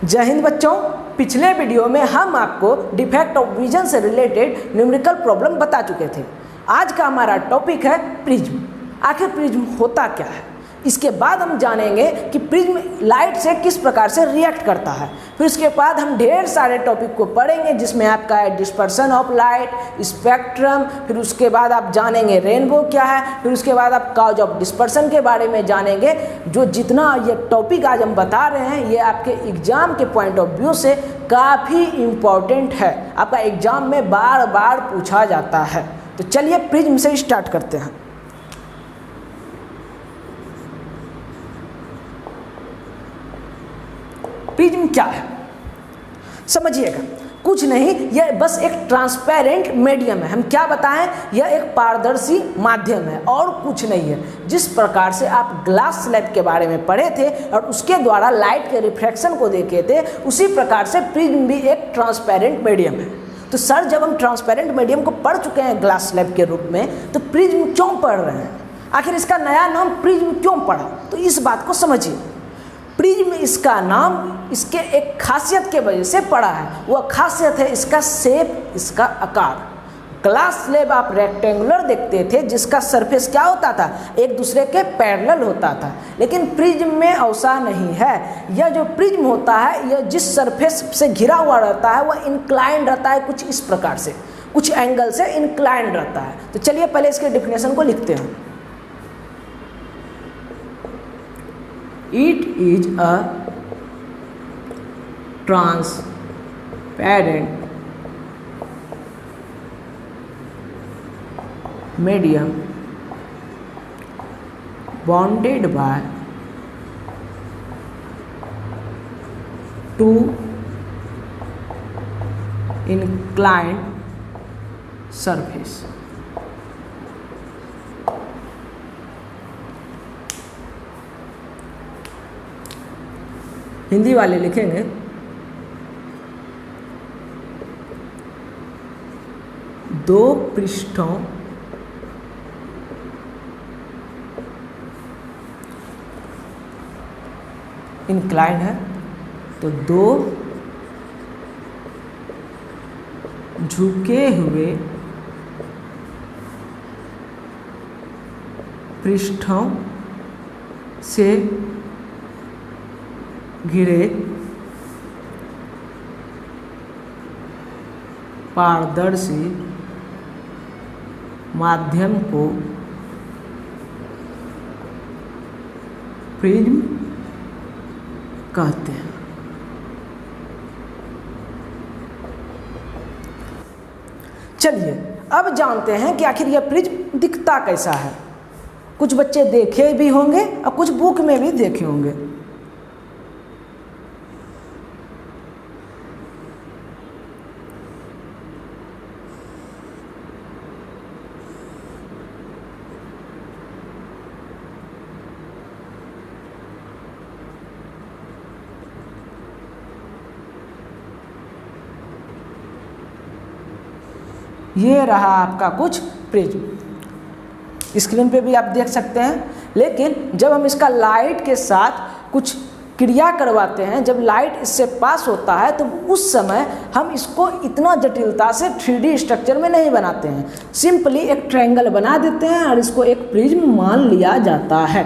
जय हिंद बच्चों। पिछले वीडियो में हम आपको डिफेक्ट ऑफ विजन से रिलेटेड न्यूमेरिकल प्रॉब्लम बता चुके थे। आज का हमारा टॉपिक है प्रिज्म। आखिर प्रिज्म होता क्या है, इसके बाद हम जानेंगे कि प्रिज्म लाइट से किस प्रकार से रिएक्ट करता है। फिर उसके बाद हम ढेर सारे टॉपिक को पढ़ेंगे जिसमें आपका है डिस्पर्सन ऑफ लाइट, स्पेक्ट्रम, फिर उसके बाद आप जानेंगे रेनबो क्या है, फिर उसके बाद आप कॉज ऑफ डिस्पर्सन के बारे में जानेंगे। जो जितना ये टॉपिक आज हम बता रहे हैं ये आपके एग्जाम के पॉइंट ऑफ व्यू से काफ़ी इम्पॉर्टेंट है, आपका एग्जाम में बार बार पूछा जाता है। तो चलिए प्रिज्म से स्टार्ट करते हैं। प्रिज्म क्या है समझिएगा, कुछ नहीं, यह बस एक ट्रांसपेरेंट मीडियम है। हम क्या बताएं, यह एक पारदर्शी माध्यम है और कुछ नहीं है। जिस प्रकार से आप ग्लास स्लैब के बारे में पढ़े थे और उसके द्वारा लाइट के रिफ्रैक्शन को देखे थे, उसी प्रकार से प्रिज्म भी एक ट्रांसपेरेंट मीडियम है। तो सर जब हम ट्रांसपेरेंट मीडियम को पढ़ चुके हैं ग्लास स्लैब के रूप में, तो प्रिज्म क्यों पढ़ रहे हैं, आखिर इसका नया नाम प्रिज्म क्यों पड़ा, तो इस बात को समझिए। प्रिज्म इसका नाम इसके एक खासियत के वजह से पड़ा है। वह खासियत है इसका शेप, इसका आकार। ग्लास स्लैब आप रेक्टेंगुलर देखते थे जिसका सरफेस क्या होता था, एक दूसरे के पैरेलल होता था, लेकिन प्रिज्म में ऐसा नहीं है। यह जो प्रिज्म होता है यह जिस सरफेस से घिरा हुआ रहता है वह इंक्लाइंड रहता है, कुछ इस प्रकार से, कुछ एंगल से इंक्लाइंड रहता है। तो चलिए पहले इसके डेफिनेशन को लिखते हैं। It is a transparent medium bounded by two inclined surface। Hindi वाले लिखेंगे दो पृष्ठों इंक्लाइंड है, तो दो झुके हुए पृष्ठों से घिरे पारदर्शी माध्यम को प्रिज्म कहते हैं। चलिए अब जानते हैं कि आखिर यह प्रिज्म दिखता कैसा है। कुछ बच्चे देखे भी होंगे और कुछ बुक में भी देखे होंगे। ये रहा आपका कुछ प्रिज्म, स्क्रीन पे भी आप देख सकते हैं। लेकिन जब हम इसका लाइट के साथ कुछ क्रिया करवाते हैं, जब लाइट इससे पास होता है, तो उस समय हम इसको इतना जटिलता से 3D स्ट्रक्चर में नहीं बनाते हैं, सिंपली एक ट्रायंगल बना देते हैं और इसको एक प्रिज्म मान लिया जाता है।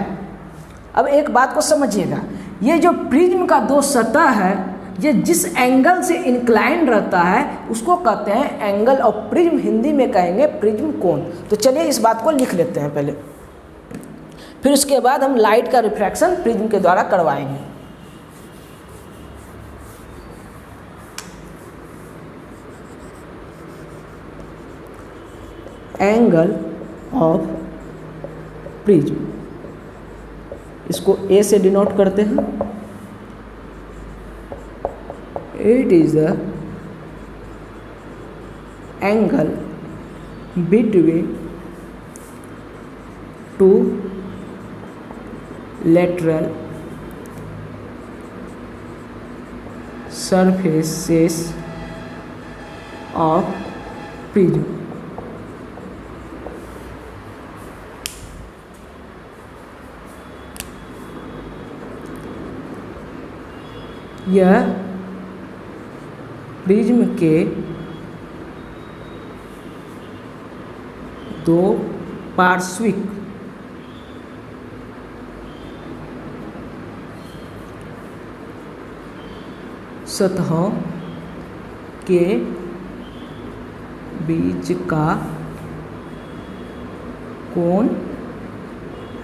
अब एक बात को समझिएगा, ये जो प्रिज्म का दो सतह है, ये जिस एंगल से इंक्लाइंड रहता है उसको कहते हैं एंगल ऑफ प्रिज्म, हिंदी में कहेंगे प्रिज्म कोण। तो चलिए इस बात को लिख लेते हैं पहले, फिर उसके बाद हम लाइट का रिफ्रैक्शन प्रिज्म के द्वारा करवाएंगे। एंगल ऑफ प्रिज्म, इसको ए से डिनोट करते हैं। It is the angle between two lateral surfaces of prism। यह प्रिज्म के दो पार्श्विक सतहों के बीच का कोण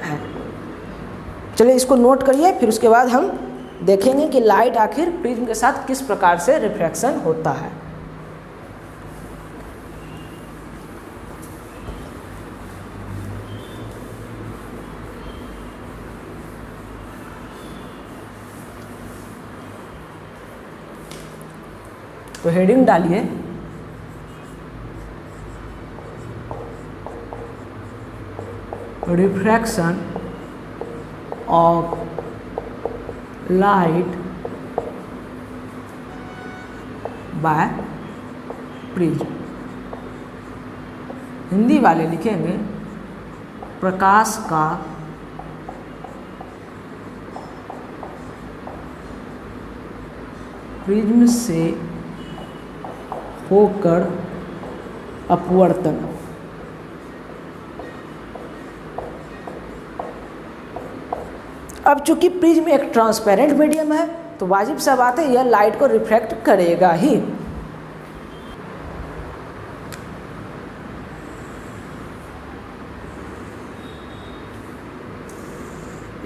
है। चलिए इसको नोट करिए, फिर उसके बाद हम देखेंगे कि लाइट आखिर प्रिज्म के साथ किस प्रकार से रिफ्रैक्शन होता है। तो हेडिंग डालिए refraction of light by prism. Hindi वाले लिखेंगे प्रकाश का प्रिज्म से होकर अपवर्तन। अब चूंकि प्रिज्म एक ट्रांसपेरेंट मीडियम है तो वाजिब सा बात है यह लाइट को रिफ्लेक्ट करेगा ही।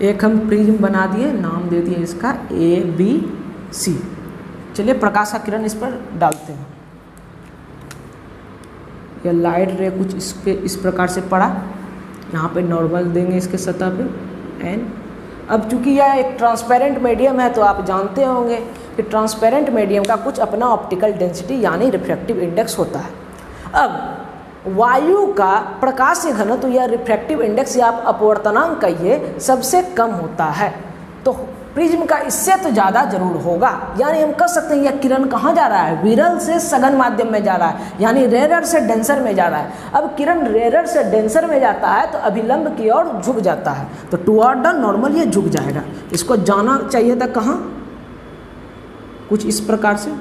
एक हम प्रिज्म बना दिए, नाम दे दिए इसका ABC। चलिए प्रकाश का किरण इस पर डालते हैं। यह लाइट रे कुछ इस प्रकार से पड़ा, यहाँ पे नॉर्मल देंगे इसके सतह पे N। अब चूंकि यह एक ट्रांसपेरेंट मीडियम है तो आप जानते होंगे कि ट्रांसपेरेंट मीडियम का कुछ अपना ऑप्टिकल डेंसिटी यानी रिफ्रैक्टिव इंडेक्स होता है। अब वायु का प्रकाशीय घनत्व या रिफ्रैक्टिव इंडेक्स या आप अपवर्तनांक कहिए सबसे कम होता है, तो प्रिज्म का इससे तो ज़्यादा जरूर होगा। यानी हम कह सकते हैं यह किरण कहाँ जा रहा है, विरल से सघन माध्यम में जा रहा है, यानी रेरर से डेंसर में जा रहा है। अब किरण रेरर से डेंसर में जाता है तो अभिलंब की ओर झुक जाता है, तो टुवर्ड द नॉर्मल ये झुक जाएगा। इसको जाना चाहिए था कहाँ, कुछ इस प्रकार से,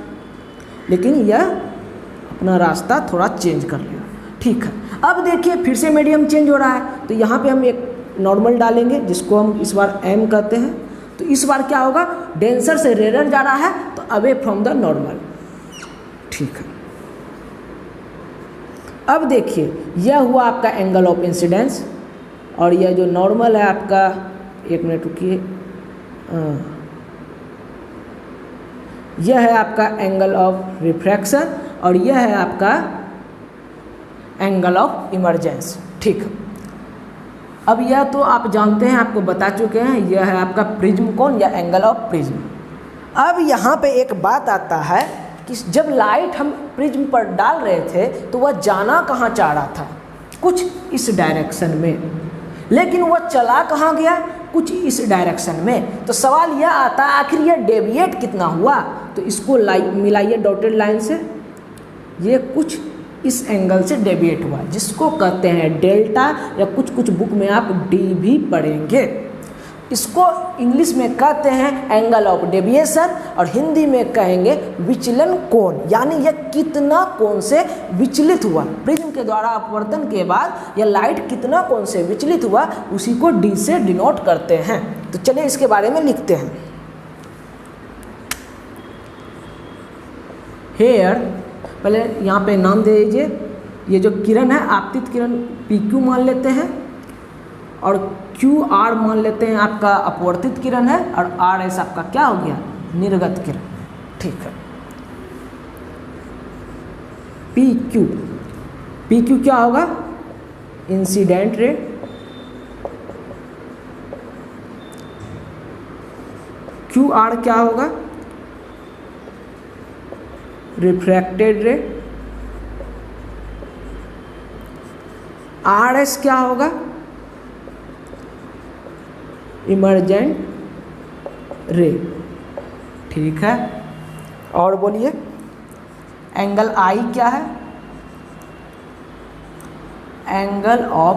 लेकिन यह अपना रास्ता थोड़ा चेंज कर लिया। ठीक है, अब देखिए फिर से मीडियम चेंज हो रहा है, तो यहाँ पे हम एक नॉर्मल डालेंगे जिसको हम इस बार M कहते हैं। तो इस बार क्या होगा, डेंसर से रेरर जा रहा है तो अवे फ्रॉम द नॉर्मल। ठीक है, अब देखिए यह हुआ आपका एंगल ऑफ इंसिडेंस, और यह जो नॉर्मल है आपका, एक मिनट रुकिए, यह है आपका एंगल ऑफ रिफ्रैक्शन और यह है आपका एंगल ऑफ इमर्जेंस। ठीक, अब यह तो आप जानते हैं, आपको बता चुके हैं, यह है आपका प्रिज्म कोण या एंगल ऑफ प्रिज्म। अब यहाँ पे एक बात आता है कि जब लाइट हम प्रिज्म पर डाल रहे थे तो वह जाना कहाँ चाह रहा था, कुछ इस डायरेक्शन में, लेकिन वह चला कहाँ गया, कुछ इस डायरेक्शन में। तो सवाल यह आता है आखिर यह डेविएट कितना हुआ, तो इसको मिलाइए डॉटेड लाइन से, ये कुछ इस एंगल से डेविएट हुआ जिसको कहते हैं डेल्टा, या कुछ कुछ बुक में आप D भी पढ़ेंगे। इसको इंग्लिश में कहते हैं एंगल ऑफ डेविएशन और हिंदी में कहेंगे विचलन कोण, यानी यह कितना कोण से विचलित हुआ। प्रिज्म के द्वारा अपवर्तन के बाद यह लाइट कितना कोण से विचलित हुआ उसी को D से डिनोट करते हैं। तो चलिए इसके बारे में लिखते हैं। हेयर, पहले यहाँ पे नाम दे दीजिए, ये जो किरण है आपतित किरण PQ मान लेते हैं और QR मान लेते हैं आपका अपवर्तित किरण है, और RS आपका क्या हो गया, निर्गत किरण। ठीक है, PQ क्या होगा, इंसिडेंट रे, QR क्या होगा, रिफ्रैक्टेड रे, RS क्या होगा, इमर्जेंट रे। ठीक है, और बोलिए एंगल I क्या है, एंगल ऑफ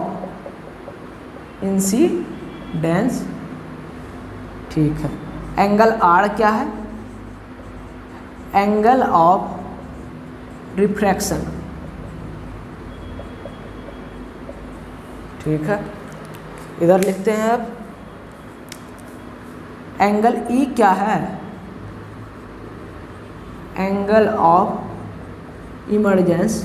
इंसिडेंस। ठीक है, एंगल R क्या है, एंगल ऑफ रिफ्रैक्शन। ठीक है, इधर लिखते हैं अब एंगल ई क्या है, एंगल ऑफ इमर्जेंस।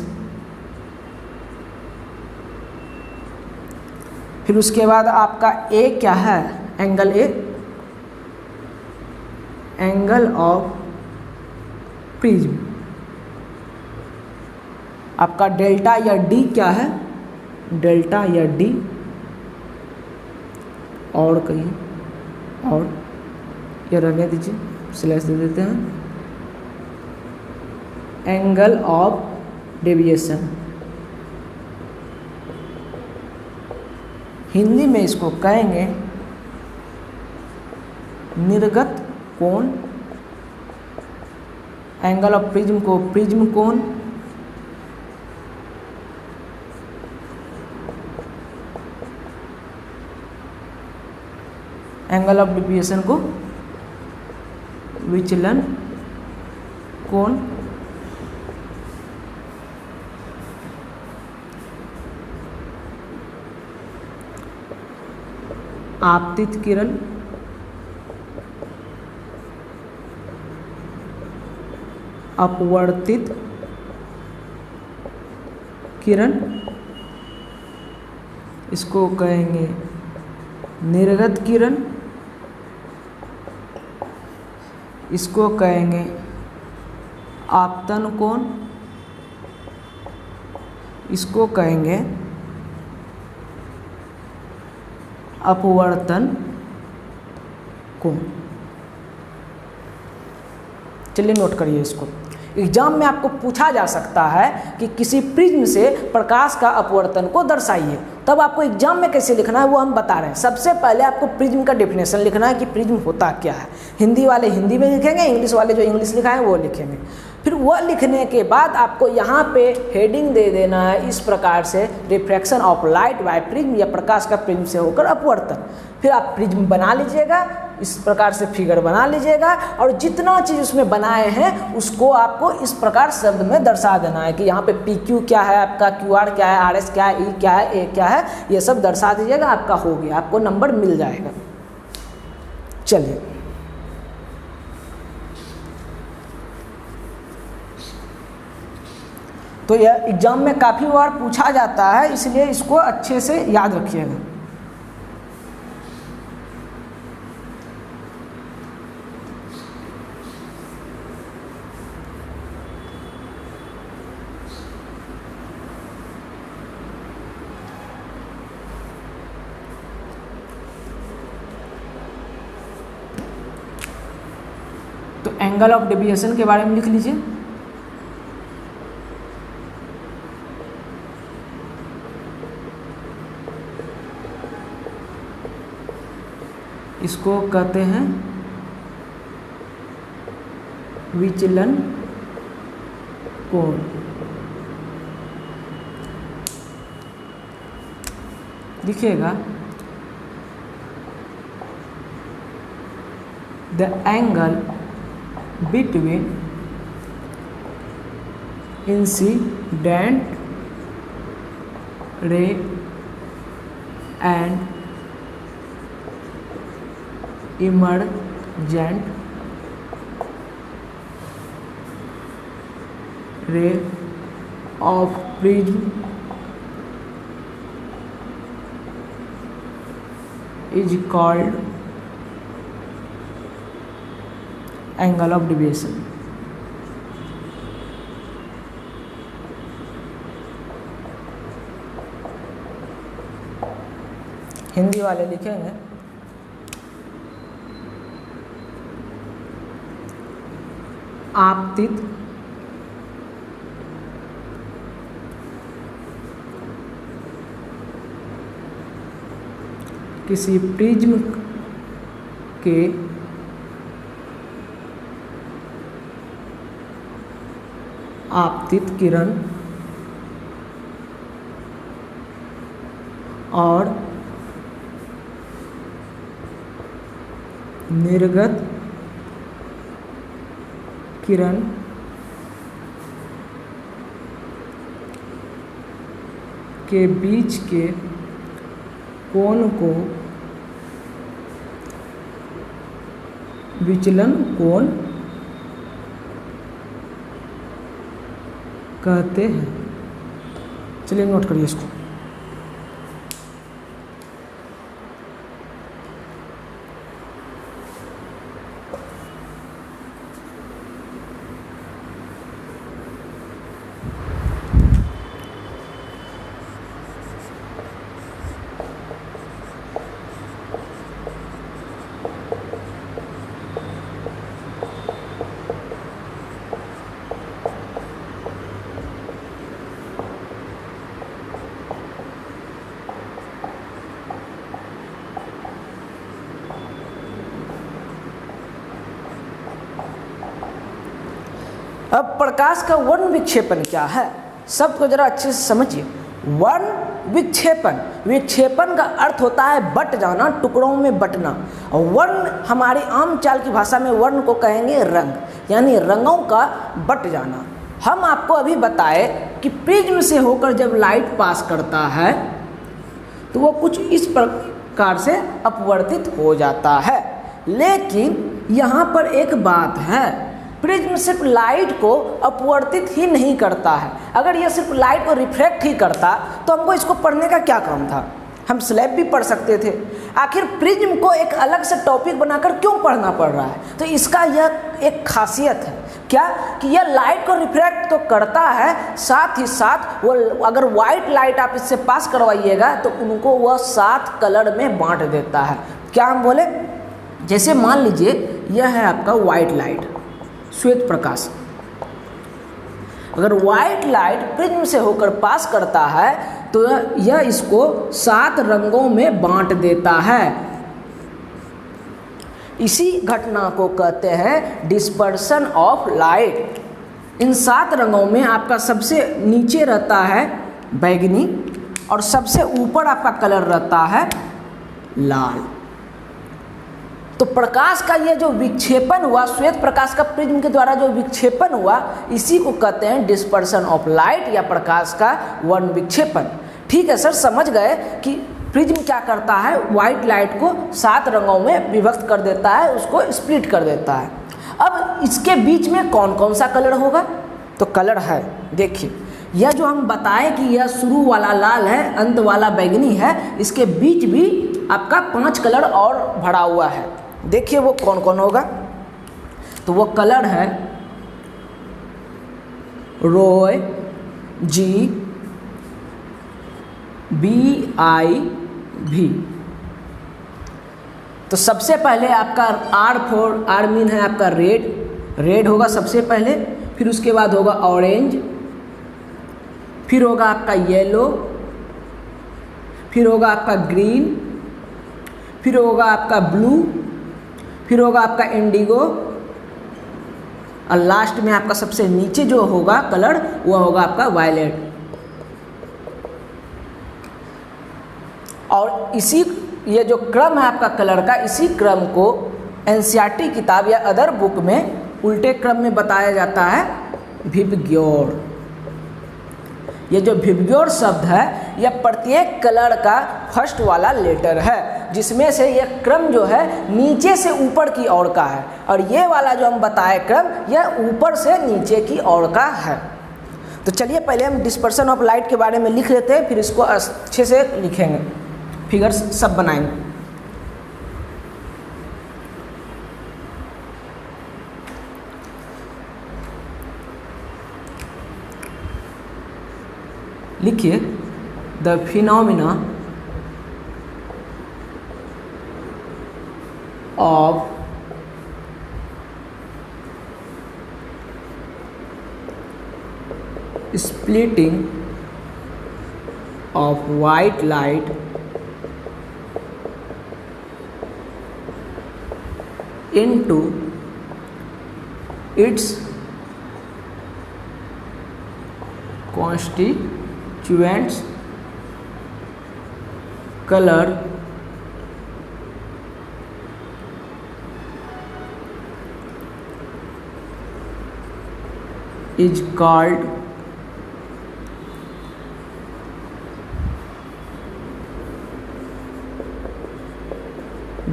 फिर उसके बाद आपका ए क्या है, angle A, angle of prism. आपका डेल्टा या डी क्या है, डेल्टा या डी, और कहिए, और ये रहने दीजिए, स्लैश दे देते हैं, एंगल ऑफ डेविएशन। हिंदी में इसको कहेंगे निर्गत कोण, एंगल ऑफ प्रिज्म को प्रिज्म कोण, एंगल ऑफ डेविएशन को विचलन कोण। आपतित किरण, अपवर्तित किरण, इसको कहेंगे निर्गत किरण, इसको कहेंगे आपतन कोण, इसको कहेंगे अपवर्तन कोण। चलिए नोट करिए इसको, एग्जाम में आपको पूछा जा सकता है कि किसी प्रिज्म से प्रकाश का अपवर्तन को दर्शाइए, तब आपको एग्जाम में कैसे लिखना है वो हम बता रहे हैं। सबसे पहले आपको प्रिज्म का डेफिनेशन लिखना है कि प्रिज्म होता क्या है। हिंदी वाले हिंदी में लिखेंगे, इंग्लिश वाले जो इंग्लिश लिखा है वो लिखेंगे। फिर वह लिखने के बाद आपको यहाँ पे हेडिंग दे देना है इस प्रकार से, refraction of light by prism, या प्रकाश का प्रिज्म से होकर अपवर्तन। फिर आप प्रिज्म बना लीजिएगा, इस प्रकार से फिगर बना लीजिएगा, और जितना चीज़ उसमें बनाए हैं उसको आपको इस प्रकार शब्द में दर्शा देना है कि यहाँ पे पी क्यू क्या है, आपका क्यू आर क्या है, आर एस क्या है, ई क्या है, ए क्या है, ये सब दर्शा दीजिएगा, आपका हो गया, आपको नंबर मिल जाएगा। चलिए तो यह एग्जाम में काफ़ी बार पूछा जाता है, इसलिए इसको अच्छे से याद रखिएगा। तो एंगल ऑफ डेविएशन के बारे में लिख लीजिए। इसको कहते हैं विचलन कोण। लिखिएगा the angle between incident ray and emergent ray of prism is called angle of deviation। Hindi वाले लिखेंगे आपतित किसी प्रिज्म के आपतित किरण और निर्गत किरण के बीच के कोण को विचलन कोण कहते हैं। चलिए नोट करिए इसको। अब प्रकाश का वर्ण विक्षेपण क्या है, सबको जरा अच्छे से समझिए। वर्ण विक्षेपण, विक्षेपण का अर्थ होता है बट जाना, टुकड़ों में बटना। और वर्ण हमारी आम चाल की भाषा में वर्ण को कहेंगे रंग, यानी रंगों का बट जाना। हम आपको अभी बताए कि प्रिज्म से होकर जब लाइट पास करता है तो वो कुछ इस प्रकार से अपवर्तित हो जाता है। लेकिन यहाँ पर एक बात है, प्रिज्म सिर्फ लाइट को अपवर्तित ही नहीं करता है। अगर यह सिर्फ लाइट को रिफ्लेक्ट ही करता तो हमको इसको पढ़ने का क्या काम था, हम स्लैब भी पढ़ सकते थे। आखिर प्रिज्म को एक अलग से टॉपिक बनाकर क्यों पढ़ना पड़ रहा है? तो इसका यह एक खासियत है क्या कि यह लाइट को रिफ्लेक्ट तो करता है, साथ ही साथ वो अगर वाइट लाइट आप इससे पास करवाइएगा तो उनको वह 7 कलर में बांट देता है। क्या हम बोले, जैसे मान लीजिए यह है आपका वाइट लाइट, श्वेत प्रकाश। अगर वाइट लाइट प्रिज्म से होकर पास करता है तो यह इसको 7 रंगों में बांट देता है। इसी घटना को कहते हैं डिस्पर्सन ऑफ लाइट। इन 7 रंगों में आपका सबसे नीचे रहता है बैंगनी और सबसे ऊपर आपका कलर रहता है लाल। तो प्रकाश का ये जो विक्षेपण हुआ, श्वेत प्रकाश का प्रिज्म के द्वारा जो विक्षेपण हुआ, इसी को कहते हैं डिस्पर्सन ऑफ लाइट या प्रकाश का वर्ण विक्षेपण। ठीक है सर, समझ गए कि प्रिज्म क्या करता है, वाइट लाइट को 7 रंगों में विभक्त कर देता है, उसको स्प्लिट कर देता है। अब इसके बीच में कौन कौन सा कलर होगा, तो कलर है, देखिए यह जो हम बताए कि यह शुरू वाला लाल है, अंत वाला बैंगनी है, इसके बीच भी आपका 5 कलर और भरा हुआ है। देखिए वो कौन कौन होगा, तो वो कलर है रोय GBIV। तो सबसे पहले आपका R4, R मीन है आपका रेड, रेड होगा सबसे पहले, फिर उसके बाद होगा ऑरेंज, फिर होगा आपका येलो, फिर होगा आपका ग्रीन, फिर होगा आपका ब्लू, फिर होगा आपका इंडिगो, और लास्ट में आपका सबसे नीचे जो होगा कलर वो होगा आपका वायलेट। और इसी ये जो क्रम है आपका कलर का, इसी क्रम को एनसीईआरटी किताब या अदर बुक में उल्टे क्रम में बताया जाता है विबग्योर। ये जो विबग्योर शब्द है यह प्रत्येक कलर का फर्स्ट वाला लेटर है, जिसमें से यह क्रम जो है नीचे से ऊपर की ओर का है, और ये वाला जो हम बताए क्रम यह ऊपर से नीचे की ओर का है। तो चलिए पहले हम डिस्पर्सन ऑफ लाइट के बारे में लिख लेते हैं, फिर इसको अच्छे से लिखेंगे, फिगर्स सब बनाएंगे। लिखिए the phenomena of splitting of white light into its constituents color, is called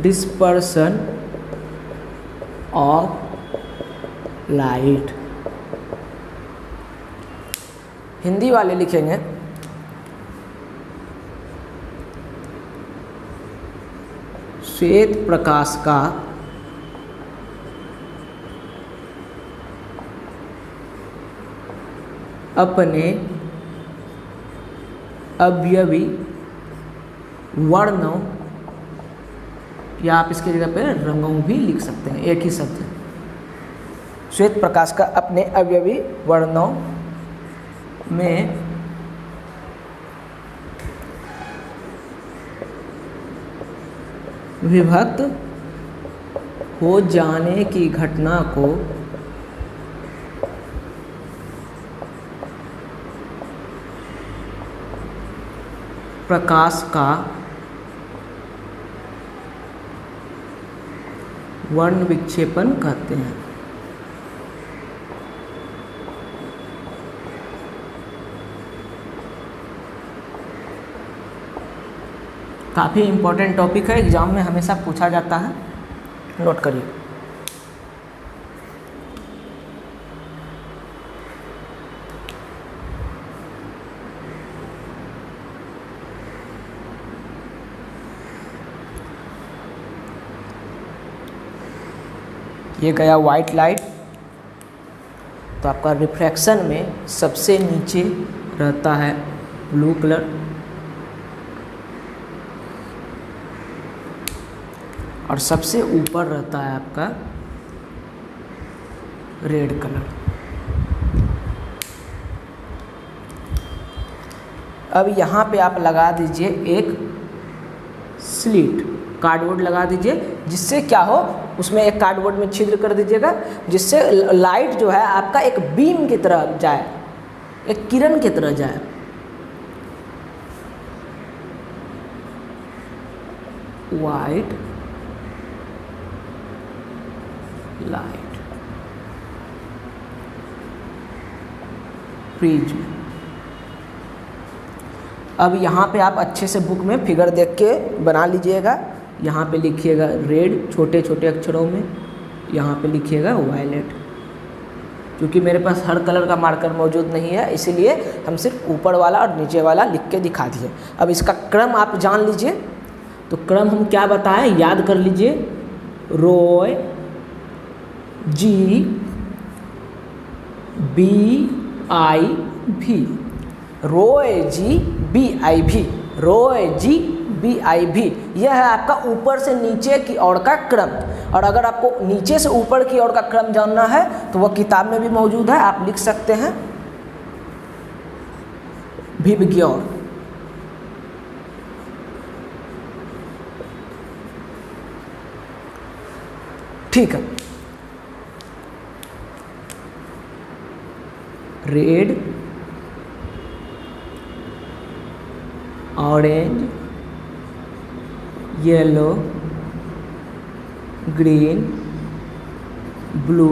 dispersion of light। Hindi वाले लिखेंगे श्वेत प्रकाश का अपने अवयवी वर्णों, या आप इसकी जगह पे रंगों भी लिख सकते हैं, एक ही शब्द है। श्वेत प्रकाश का अपने अवयवी वर्णों में विभक्त हो जाने की घटना को प्रकाश का वर्ण विक्षेपण कहते हैं। काफ़ी इम्पोर्टेंट टॉपिक है, एग्जाम में हमेशा पूछा जाता है, नोट करिए। ये गया वाइट लाइट, तो आपका रिफ्रैक्शन में सबसे नीचे रहता है ब्लू कलर, और सबसे ऊपर रहता है आपका रेड कलर। अब यहाँ पे आप लगा दीजिए एक स्लिट, कार्डबोर्ड लगा दीजिए, जिससे क्या हो, उसमें एक कार्डबोर्ड में छिद्र कर दीजिएगा, जिससे लाइट जो है आपका एक बीम की तरह जाए, एक किरण की तरह जाए। White light prism. अब यहाँ पे आप अच्छे से बुक में फिगर देख के बना लीजिएगा। यहाँ पे लिखिएगा रेड छोटे छोटे अक्षरों में, यहाँ पे लिखिएगा वायलेट। क्योंकि मेरे पास हर कलर का मार्कर मौजूद नहीं है, इसीलिए हम सिर्फ ऊपर वाला और नीचे वाला लिख के दिखा दिए। अब इसका क्रम आप जान लीजिए, तो क्रम हम क्या बताएं, याद कर लीजिए। रॉय जी बी आई भी, रॉय जी बी आई भी, रॉय जी बी आई भी, यह है आपका ऊपर से नीचे की ओर का क्रम। और अगर आपको नीचे से ऊपर की ओर का क्रम जानना है तो वह किताब में भी मौजूद है, आप लिख सकते हैं विबग्योर। ठीक है, red, orange, yellow, green, blue,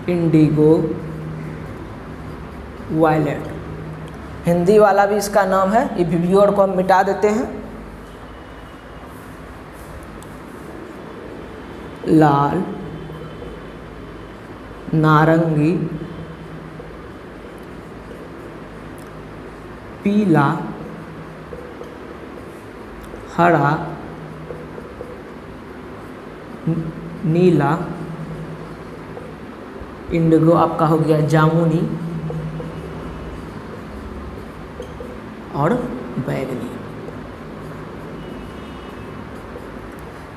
indigo, violet. Hindi वाला भी इसका नाम है, ये विबग्योर को हम मिटा देते हैं। लाल, नारंगी, पीला, हरा, नीला, इंडिगो आपका हो गया जामुनी, और बैगनी।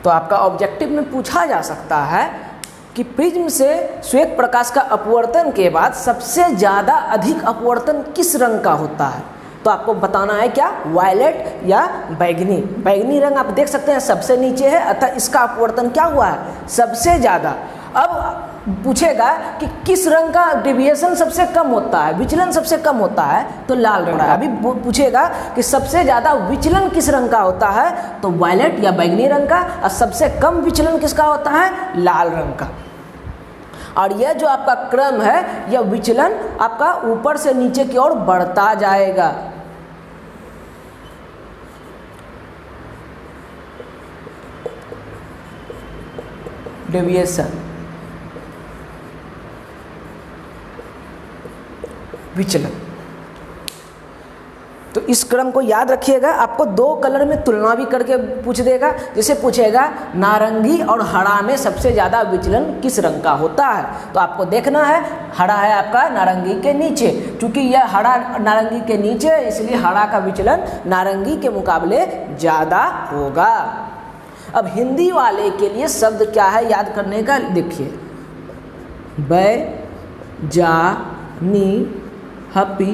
तो आपका ऑब्जेक्टिव में पूछा जा सकता है कि प्रिज्म से श्वेत प्रकाश का अपवर्तन के बाद सबसे ज़्यादा अधिक अपवर्तन किस रंग का होता है। तो आपको बताना है क्या, वायलेट या बैगनी। बैगनी रंग आप देख सकते हैं सबसे नीचे है, अतः इसका अपवर्तन क्या हुआ है, सबसे ज़्यादा। अब पूछेगा कि किस रंग का डेविएशन सबसे कम होता है, विचलन सबसे कम होता है, तो लाल रंग का। अभी पूछेगा कि सबसे ज़्यादा विचलन किस रंग का होता है, तो वायलेट या बैगनी रंग का, और सबसे कम विचलन किसका होता है, लाल रंग का। और यह जो आपका क्रम है, यह विचलन आपका ऊपर से नीचे की ओर बढ़ता जाएगा। डेविएशन, विचलन। तो इस क्रम को याद रखिएगा। आपको दो कलर में तुलना भी करके पूछ देगा। जैसे पूछेगा नारंगी और हरा में सबसे ज़्यादा विचलन किस रंग का होता है, तो आपको देखना है हरा है आपका नारंगी के नीचे। चूंकि यह हरा नारंगी के नीचे है, इसलिए हरा का विचलन नारंगी के मुकाबले ज़्यादा होगा। अब हिंदी वाले के लिए शब्द क्या है याद करने का, देखिए बै जा नी हपी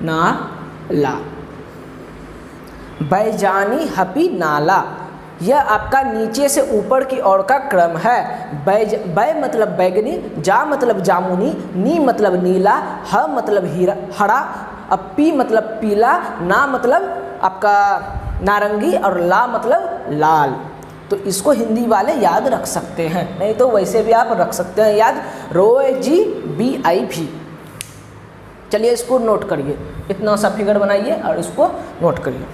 नाला, बैजानी हपी नाला, यह आपका नीचे से ऊपर की ओर का क्रम है। बै मतलब बैगनी, जा मतलब जामुनी, नी मतलब नीला, ह मतलब हरा, अब पी मतलब पीला, ना मतलब आपका नारंगी और ला मतलब लाल। तो इसको हिंदी वाले याद रख सकते हैं, नहीं तो वैसे भी आप रख सकते हैं याद, ROAGBIV। चलिए इसको नोट करिए, इतना सा फिगर बनाइए और इसको नोट करिए।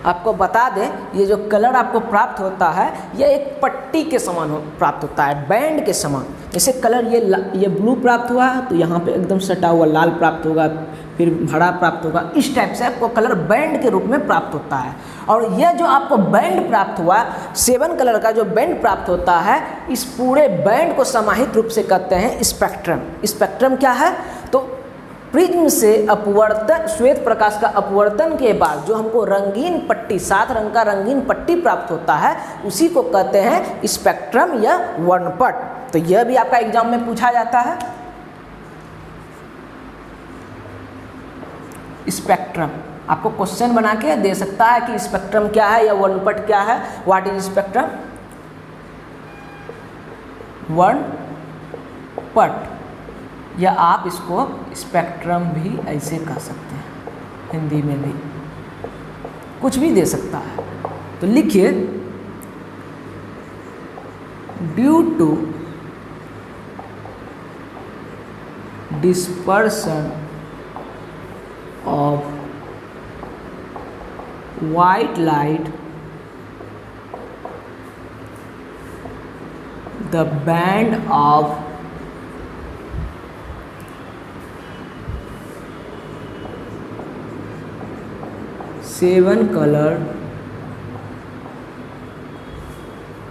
आपको बता दें, ये जो कलर आपको प्राप्त होता है ये एक पट्टी के समान प्राप्त होता है, बैंड के समान। जैसे कलर ये ब्लू प्राप्त हुआ तो यहाँ पे एकदम सटा हुआ लाल प्राप्त होगा, फिर हरा प्राप्त होगा। इस टाइप से आपको कलर बैंड के रूप में प्राप्त होता है। और यह जो आपको बैंड प्राप्त हुआ, 7 कलर का जो बैंड प्राप्त होता है, इस पूरे बैंड को समाहित रूप से कहते हैं स्पेक्ट्रम। स्पेक्ट्रम क्या है, तो प्रिज्म से अपवर्तन, श्वेत प्रकाश का अपवर्तन के बाद जो हमको रंगीन पट्टी, 7 रंग का रंगीन पट्टी प्राप्त होता है, उसी को कहते हैं स्पेक्ट्रम या वर्णपट। तो यह भी आपका एग्जाम में पूछा जाता है। स्पेक्ट्रम आपको क्वेश्चन बना के दे सकता है कि स्पेक्ट्रम क्या है या वर्णपट क्या है। व्हाट इज स्पेक्ट्रम, वर्णपट, या आप इसको स्पेक्ट्रम भी ऐसे कह सकते हैं, हिंदी में भी कुछ भी दे सकता है। तो लिखिए, due to dispersion of white light, the band of seven color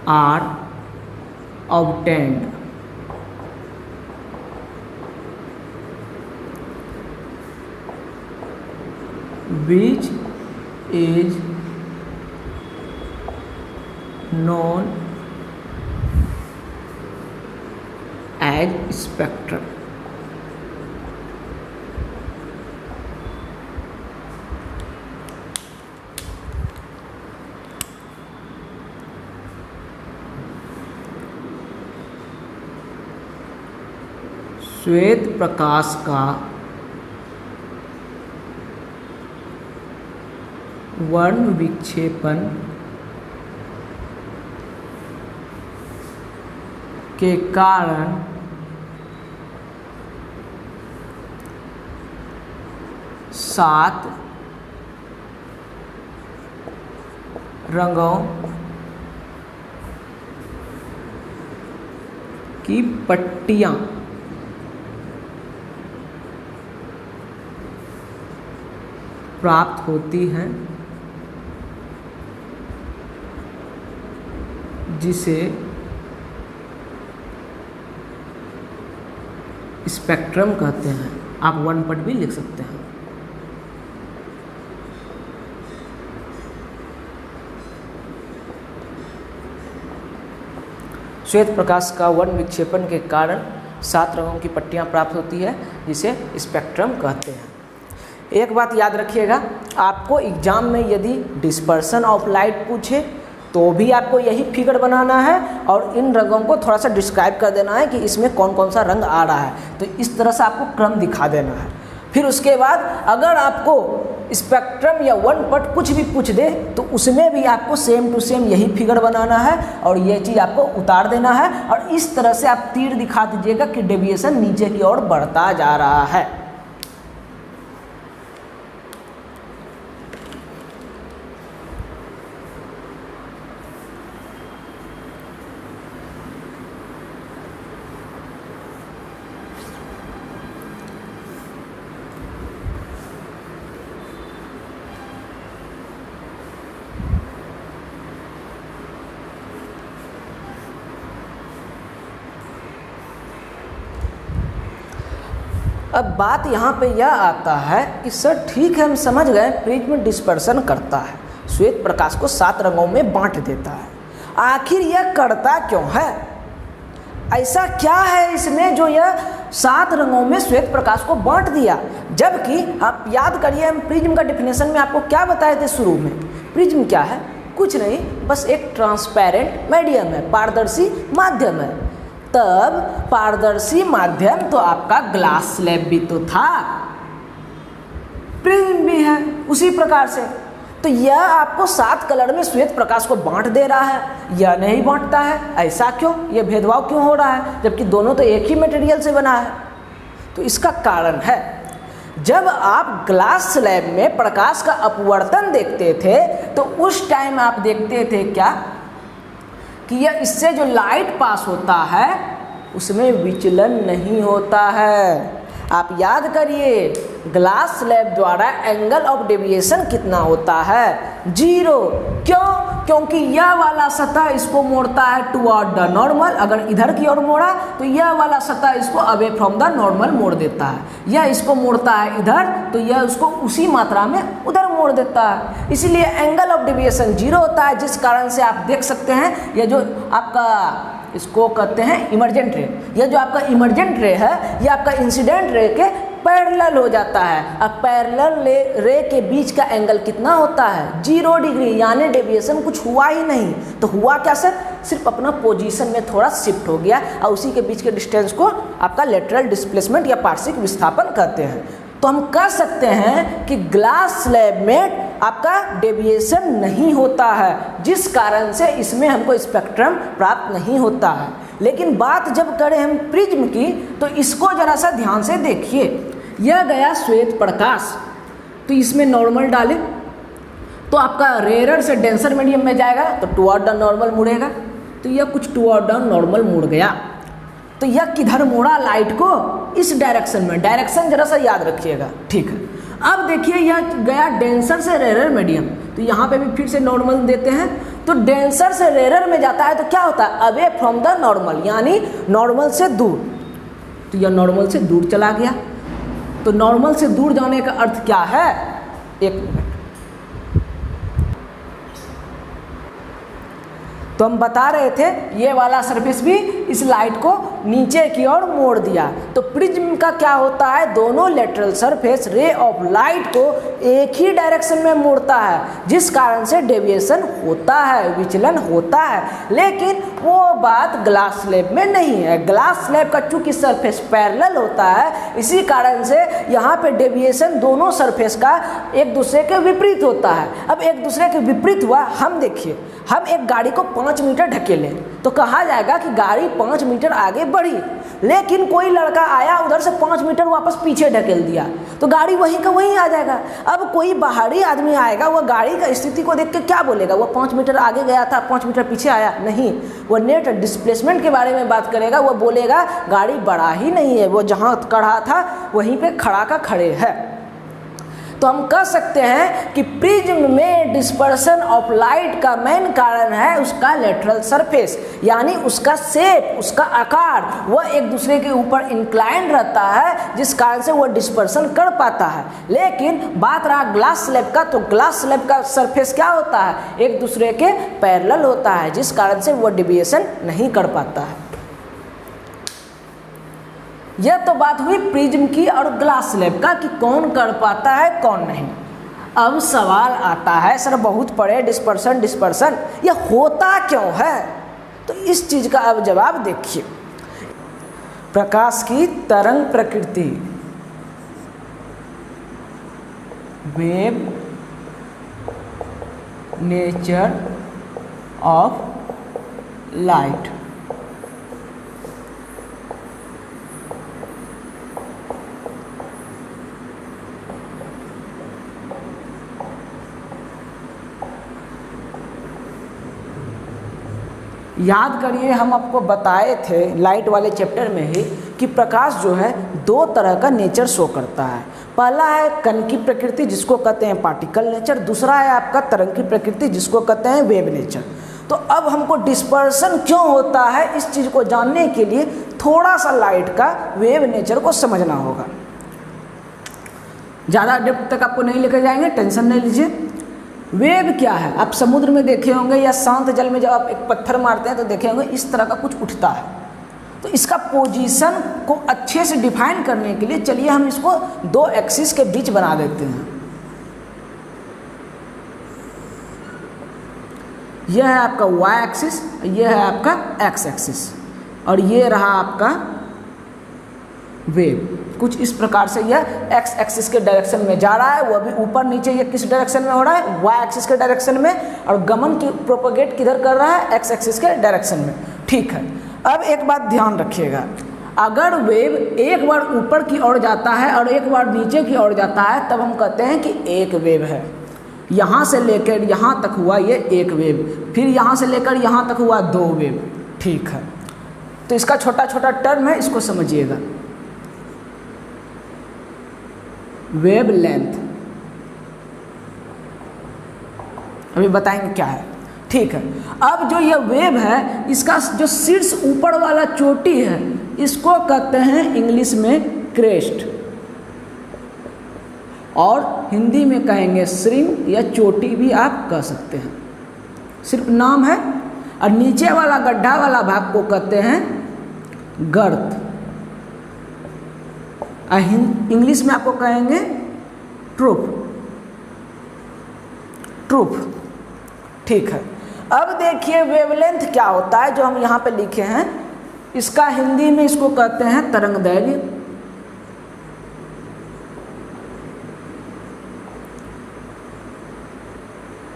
are obtained. Which is known as spectrum. श्वेत प्रकाश का वर्ण विक्षेपण के कारण सात रंगों की पट्टियाँ प्राप्त होती हैं, जिसे स्पेक्ट्रम कहते हैं। आप वर्णपट भी लिख सकते हैं। श्वेत प्रकाश का वर्ण विक्षेपण के कारण 7 रंगों की पट्टियाँ प्राप्त होती है, जिसे स्पेक्ट्रम कहते हैं। एक बात याद रखिएगा, आपको एग्जाम में यदि डिस्पर्सन ऑफ लाइट पूछे तो भी आपको यही फिगर बनाना है और इन रंगों को थोड़ा सा डिस्क्राइब कर देना है कि इसमें कौन कौन सा रंग आ रहा है। तो इस तरह से आपको क्रम दिखा देना है। फिर उसके बाद अगर आपको स्पेक्ट्रम या वर्णपट कुछ भी पूछ दे तो उसमें भी आपको सेम टू सेम यही फिगर बनाना है और ये चीज़ आपको उतार देना है और इस तरह से आप तीर दिखा दीजिएगा कि डेविएशन नीचे की ओर बढ़ता जा रहा है। अब बात यहाँ पे यह आता है कि सर ठीक है, हम समझ गए प्रिज्म डिस्पर्सन करता है, श्वेत प्रकाश को 7 रंगों में बांट देता है। आखिर यह करता क्यों है? ऐसा क्या है इसमें जो यह 7 रंगों में श्वेत प्रकाश को बांट दिया? जबकि आप याद करिए, हम प्रिज्म का डेफिनेशन में आपको क्या बताए थे शुरू में। प्रिज्म क्या है? कुछ नहीं, बस एक ट्रांसपेरेंट मीडियम है, पारदर्शी माध्यम है। तब पारदर्शी माध्यम तो आपका ग्लास स्लैब भी तो था, प्रिज्म भी है उसी प्रकार से। तो यह आपको 7 कलर में श्वेत प्रकाश को बांट दे रहा है, यह नहीं बांटता है। ऐसा क्यों? यह भेदभाव क्यों हो रहा है जबकि दोनों तो एक ही मटेरियल से बना है? तो इसका कारण है, जब आप ग्लास स्लैब में प्रकाश का अपवर्तन देखते थे तो उस टाइम आप देखते थे क्या कि यह इससे जो लाइट पास होता है उसमें विचलन नहीं होता है। आप याद करिए, ग्लास स्लैब द्वारा एंगल ऑफ डेविएशन कितना होता है? 0। क्यों? क्योंकि यह वाला सतह इसको मोड़ता है टुवर्ड द नॉर्मल। अगर इधर की ओर मोड़ा तो यह वाला सतह इसको अवे फ्रॉम द नॉर्मल मोड़ देता है। यह इसको मोड़ता है इधर तो यह उसको उसी मात्रा में उधर मोड़ देता है। इसीलिए एंगल ऑफ डेविएशन 0 होता है, जिस कारण से आप देख सकते हैं यह जो आपका इसको कहते हैं इमर्जेंट रे। यह जो आपका इमर्जेंट रे है यह आपका इंसिडेंट रे के पैरेलल हो जाता है। अब पैरेलल रे के बीच का एंगल कितना होता है? 0 डिग्री, यानी डेविएशन कुछ हुआ ही नहीं। तो हुआ क्या सर? सिर्फ अपना पोजीशन में थोड़ा शिफ्ट हो गया और उसी के बीच के डिस्टेंस को आपका लेटरल डिस्प्लेसमेंट या पार्श्विक विस्थापन कहते हैं। तो हम कह सकते हैं कि ग्लास स्लैब में आपका डेविएशन नहीं होता है, जिस कारण से इसमें हमको स्पेक्ट्रम प्राप्त नहीं होता है। लेकिन बात जब करें हम प्रिज्म की तो इसको जरा सा ध्यान से देखिए। यह गया श्वेत प्रकाश, तो इसमें नॉर्मल डालें तो आपका रेयर से डेंसर मीडियम में जाएगा तो टुवर्ड द नॉर्मल मुड़ेगा। तो यह कुछ टुवर्ड द नॉर्मल मुड़ गया। तो यह किधर मोड़ा लाइट को? इस डायरेक्शन में। डायरेक्शन जरा सा याद रखिएगा, ठीक है। अब देखिए यह गया डेंसर से रेयर मीडियम, तो यहाँ पे भी फिर से नॉर्मल देते हैं। तो डेंसर से रेयर में जाता है तो क्या होता है? अवे फ्रॉम द नॉर्मल, यानी नॉर्मल से दूर। तो यह नॉर्मल से दूर चला गया। तो नॉर्मल से दूर जाने का अर्थ क्या है? एक मिनट, तो हम बता रहे थे ये वाला सरफेस भी इस लाइट को नीचे की ओर मोड़ दिया। तो प्रिज्म का क्या होता है? दोनों lateral surface ray of light को एक ही डायरेक्शन में मोड़ता है, जिस कारण से डेविएशन होता है, विचलन होता है। लेकिन वो बात ग्लास स्लैब में नहीं है। ग्लास स्लैब का चूंकि सरफेस पैरेलल होता है, इसी कारण से यहाँ पे डेविएशन दोनों सरफेस का एक दूसरे के विपरीत होता है। अब एक दूसरे के विपरीत हुआ, हम देखिए, हम एक गाड़ी को 5 मीटर ढकेलें तो कहा जाएगा कि गाड़ी 5 मीटर आगे बढ़ी, लेकिन कोई लड़का आया उधर से 5 मीटर वापस पीछे ढकेल दिया तो गाड़ी वहीं का वहीं आ जाएगा। अब कोई बाहरी आदमी आएगा, वह गाड़ी का स्थिति को देख के क्या बोलेगा? वह 5 मीटर आगे गया था, 5 मीटर पीछे आया? नहीं, वह नेट डिस्प्लेसमेंट के बारे में बात करेगा। वह बोलेगा गाड़ी बढ़ा ही नहीं है, वो जहाँ खड़ा था वहीं पे खड़ा का खड़े है। तो हम कह सकते हैं कि प्रिज्म में डिस्पर्सन ऑफ लाइट का मेन कारण है उसका लेटरल सरफेस, यानी उसका शेप, उसका आकार, वह एक दूसरे के ऊपर इंक्लाइंड रहता है, जिस कारण से वह डिस्पर्सन कर पाता है। लेकिन बात रहा ग्लास स्लैब का, तो ग्लास स्लैब का सरफेस क्या होता है, एक दूसरे के पैरेलल होता है, जिस कारण से वह डिविएशन नहीं कर पाता है। यह तो बात हुई प्रिज्म की और ग्लास स्लैब का कि कौन कर पाता है कौन नहीं। अब सवाल आता है, सर बहुत पढ़े डिस्पर्सन यह होता क्यों है? तो इस चीज का अब जवाब देखिए। प्रकाश की तरंग प्रकृति, वेव नेचर ऑफ लाइट। याद करिए, हम आपको बताए थे लाइट वाले चैप्टर में ही कि प्रकाश जो है दो तरह का नेचर शो करता है। पहला है कण की प्रकृति जिसको कहते हैं पार्टिकल नेचर, दूसरा है आपका तरंग की प्रकृति जिसको कहते हैं वेव नेचर। तो अब हमको डिस्पर्सन क्यों होता है इस चीज़ को जानने के लिए थोड़ा सा लाइट का वेव नेचर को समझना होगा। ज़्यादा डेप्थ तक आपको नहीं लेकर जाएंगे, टेंशन नहीं लीजिए। वेव क्या है, आप समुद्र में देखे होंगे या शांत जल में जब आप एक पत्थर मारते हैं तो देखे होंगे इस तरह का कुछ उठता है। तो इसका पोजीशन को अच्छे से डिफाइन करने के लिए चलिए हम इसको दो एक्सिस के बीच बना देते हैं। यह है आपका वाई एक्सिस, यह है आपका एक्स एक्सिस, और ये रहा आपका वेव। कुछ इस प्रकार से यह एक्स एक्सिस के डायरेक्शन में जा रहा है, वह भी ऊपर नीचे ये किस डायरेक्शन में हो रहा है, वाई एक्सिस के डायरेक्शन में, और गमन की प्रोपोगेट किधर कर रहा है, एक्स एक्सिस के डायरेक्शन में। ठीक है, अब एक बात ध्यान रखिएगा, अगर वेव एक बार ऊपर की ओर जाता है और एक बार नीचे की ओर जाता है तब हम कहते हैं कि एक वेव है। यहाँ से लेकर यहाँ तक हुआ ये एक वेव, फिर यहाँ से लेकर यहाँ तक हुआ दो वेव। ठीक है, तो इसका छोटा छोटा टर्म है, इसको समझिएगा। वेव लेंथ अभी बताएंगे क्या है। ठीक है, अब जो ये वेव है इसका जो शीर्ष ऊपर वाला चोटी है इसको कहते हैं इंग्लिश में क्रेस्ट, और हिंदी में कहेंगे श्रिंग या चोटी भी आप कह सकते हैं, सिर्फ नाम है। और नीचे वाला गड्ढा वाला भाग को कहते हैं गर्त, इंग्लिश में आपको कहेंगे ट्रूफ। ठीक है, अब देखिए वेवलेंथ क्या होता है जो हम यहाँ पे लिखे हैं, इसका हिंदी में इसको कहते हैं तरंगदैर्घ्य।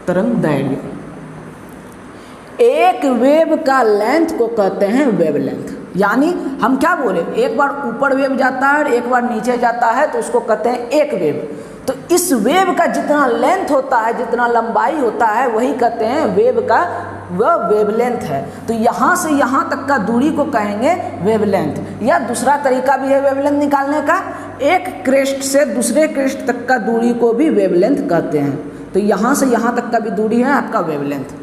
तरंगदैर्घ्य एक वेव का लेंथ को कहते हैं वेवलेंथ। यानी हम क्या बोले, एक बार ऊपर वेव जाता है और एक बार नीचे जाता है तो उसको कहते हैं एक वेव। तो इस वेव का जितना लेंथ होता है, जितना लंबाई होता है, वही कहते हैं वेव का वह वेवलेंथ है। तो यहाँ से यहाँ तक का दूरी को कहेंगे वेवलेंथ। या दूसरा तरीका भी है वेवलेंथ निकालने का, एक क्रेस्ट से दूसरे क्रेस्ट तक का दूरी को भी वेवलेंथ कहते हैं। तो यहाँ से यहाँ तक का भी दूरी है आपका वेवलेंथ।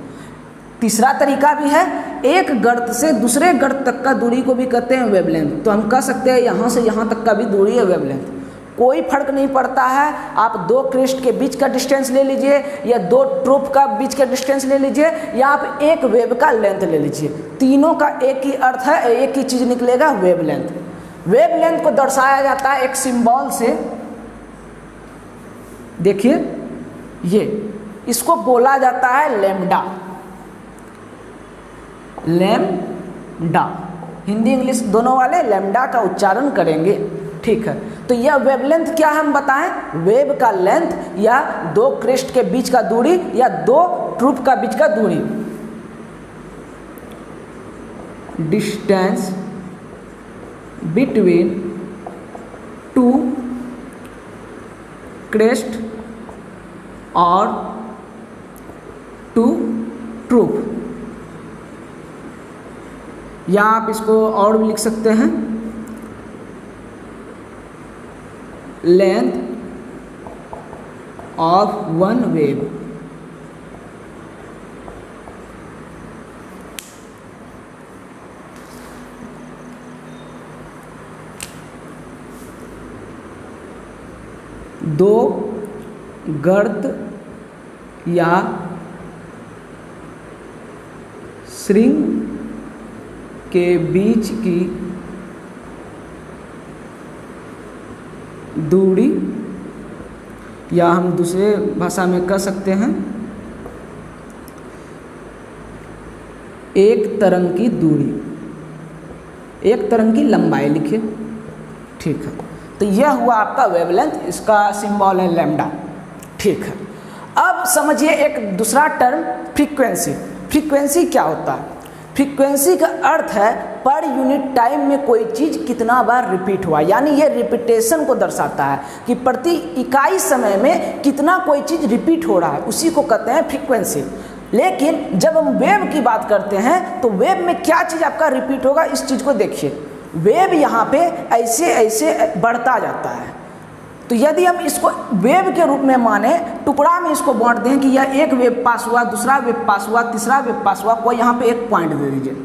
तीसरा तरीका भी है, एक गर्त से दूसरे गर्त तक का दूरी को भी कहते हैं वेवलेंथ। तो हम कह सकते हैं यहाँ से यहाँ तक का भी दूरी है वेवलेंथ। कोई फर्क नहीं पड़ता है, आप दो क्रेस्ट के बीच का डिस्टेंस ले लीजिए या दो ट्रूप का बीच का डिस्टेंस ले लीजिए या आप एक वेव का लेंथ ले लीजिए, तीनों का एक ही अर्थ है, एक ही चीज़ निकलेगा, वेवलेंथ। वेवलेंथ को दर्शाया जाता है एक सिंबल से, देखिए ये, इसको बोला जाता है लैम्डा। लैम्डा, हिंदी इंग्लिश दोनों वाले लैम्डा का उच्चारण करेंगे। ठीक है, तो यह वेवलेंथ क्या हम बताएं, वेव का लेंथ या दो क्रेस्ट के बीच का दूरी या दो ट्रूप का बीच का दूरी। डिस्टेंस बिटवीन टू क्रेस्ट और टू ट्रूप, या आप इसको और भी लिख सकते हैं, लेंथ ऑफ वन वेव दो गर्त या श्रृंग के बीच की दूरी, या हम दूसरे भाषा में कह सकते हैं एक तरंग की दूरी, एक तरंग की लंबाई लिखिए। ठीक है, तो यह हुआ आपका वेवलेंथ, इसका सिंबल है लैम्डा। ठीक है, अब समझिए एक दूसरा टर्म फ्रीक्वेंसी। फ्रीक्वेंसी क्या होता है? फ्रीक्वेंसी का अर्थ है पर यूनिट टाइम में कोई चीज़ कितना बार रिपीट हुआ, यानी ये रिपीटेशन को दर्शाता है कि प्रति इकाई समय में कितना कोई चीज़ रिपीट हो रहा है, उसी को कहते हैं फ्रीक्वेंसी। लेकिन जब हम वेव की बात करते हैं तो वेव में क्या चीज़ आपका रिपीट होगा, इस चीज़ को देखिए। वेव यहाँ पे ऐसे ऐसे बढ़ता जाता है, तो यदि हम इसको वेव के रूप में माने, टुकड़ा में इसको बांट दें कि यह एक वेव पास हुआ, दूसरा वेव पास हुआ, तीसरा वेव पास हुआ, कोई यहाँ पे एक पॉइंट दे दीजिए।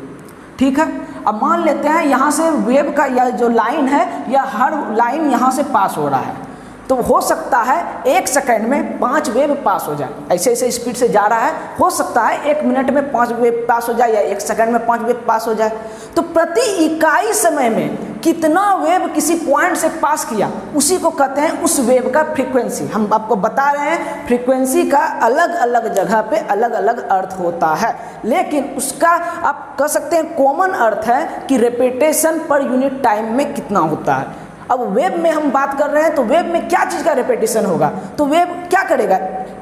ठीक है, अब मान लेते हैं यहाँ से वेव का यह जो लाइन है, यह हर लाइन यहाँ से पास हो रहा है, तो हो सकता है 1 सेकंड में 5 वेव पास हो जाए, ऐसे ऐसे स्पीड से जा रहा है, हो सकता है 1 मिनट में 5 वेव पास हो जाए या 1 सेकंड में 5 वेव पास हो जाए। तो प्रति इकाई समय में कितना वेव किसी पॉइंट से पास किया, उसी को कहते हैं उस वेव का फ्रीक्वेंसी। हम आपको बता रहे हैं फ्रीक्वेंसी का अलग अलग जगह पे अलग अलग अर्थ होता है, लेकिन उसका आप कह सकते हैं कॉमन अर्थ है कि रिपीटेशन पर यूनिट टाइम में कितना होता है। अब वेव में हम बात कर रहे हैं तो वेव में क्या चीज़ का रिपीटेशन होगा, तो वेव क्या करेगा,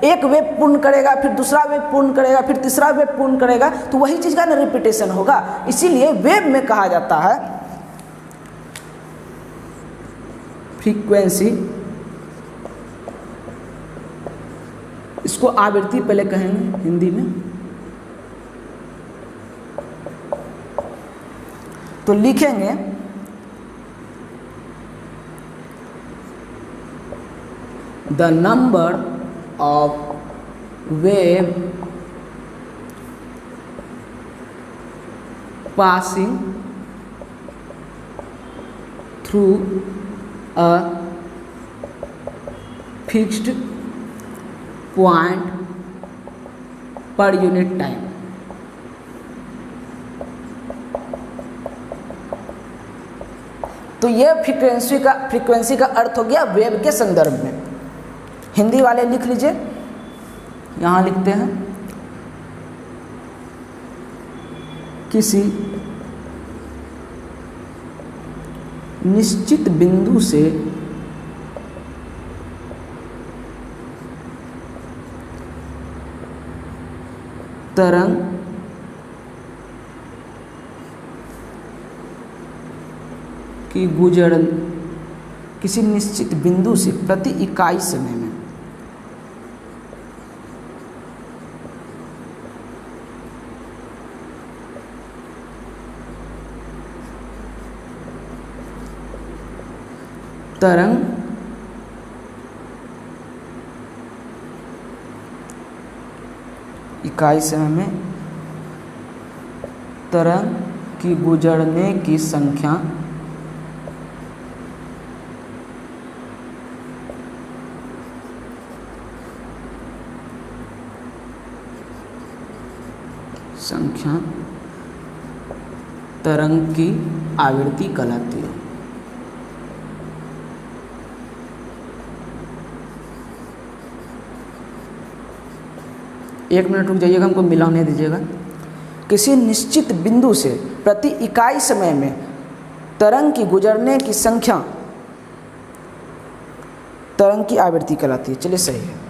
एक वेव पूर्ण करेगा, फिर दूसरा वेव पूर्ण करेगा, फिर तीसरा वेव पूर्ण करेगा, तो वही चीज़ का ना रिपीटेशन होगा। इसीलिए वेव में कहा जाता है फ्रीक्वेंसी, इसको आवृत्ति पहले कहेंगे हिंदी में, तो लिखेंगे the number of wave passing through a fixed point per unit time। तो यह फ्रीक्वेंसी का अर्थ हो गया वेव के संदर्भ में। हिंदी वाले लिख लीजिए, यहाँ लिखते हैं किसी निश्चित बिंदु से तरंग की गुजरन, किसी निश्चित बिंदु से प्रति इकाई समय में तरंग इकाई समय में तरंग की गुजरने की संख्या तरंग की आवृत्ति कहलाती है। एक मिनट रुक जाइएगा, हमको मिलाने दीजिएगा। किसी निश्चित बिंदु से प्रति इकाई समय में तरंग की गुजरने की संख्या तरंग की आवृत्ति कहलाती है। चलिए सही है।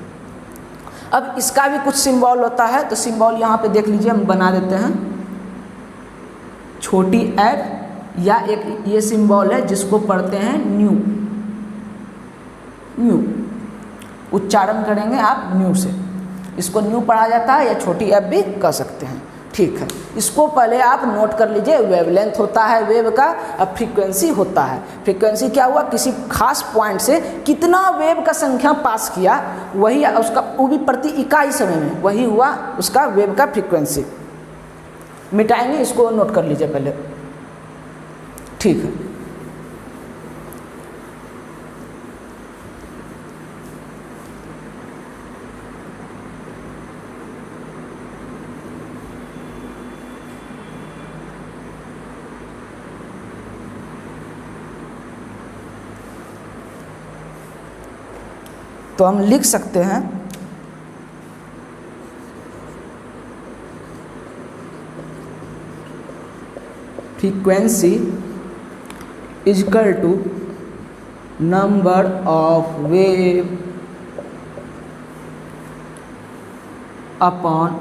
अब इसका भी कुछ सिंबल होता है, तो सिंबल यहाँ पे देख लीजिए, हम बना देते हैं छोटी एफ, या एक ये सिंबल है जिसको पढ़ते हैं न्यू, न्यू उच्चारण करेंगे आप न्यू से, इसको न्यू पढ़ा जाता है या छोटी एफ भी कह सकते हैं। ठीक है, इसको पहले आप नोट कर लीजिए। वेवलेंथ होता है वेव का, अब फ्रीक्वेंसी होता है। फ्रीक्वेंसी क्या हुआ, किसी खास पॉइंट से कितना वेव का संख्या पास किया, वही उसका, वो भी प्रति इकाई समय में, वही हुआ उसका वेव का फ्रीक्वेंसी। मिटाएंगे, इसको नोट कर लीजिए पहले। ठीक है, तो हम लिख सकते हैं frequency is equal to number of wave upon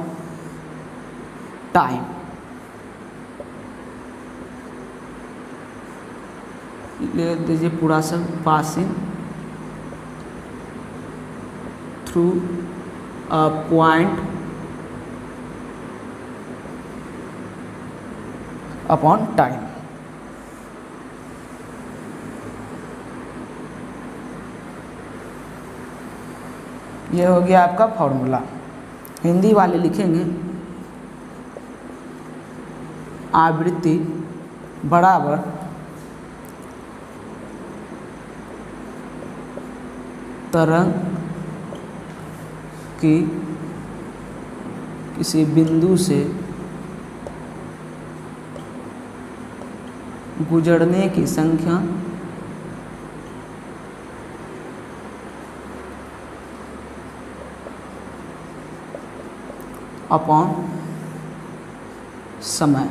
time. ले दीजिए पूरा सब, passing through a point upon time. ये हो गया आपका फॉर्मूला। हिंदी वाले लिखेंगे आवृत्ति बराबर तरंग की किसी बिंदु से गुजरने की संख्या अपॉन समय।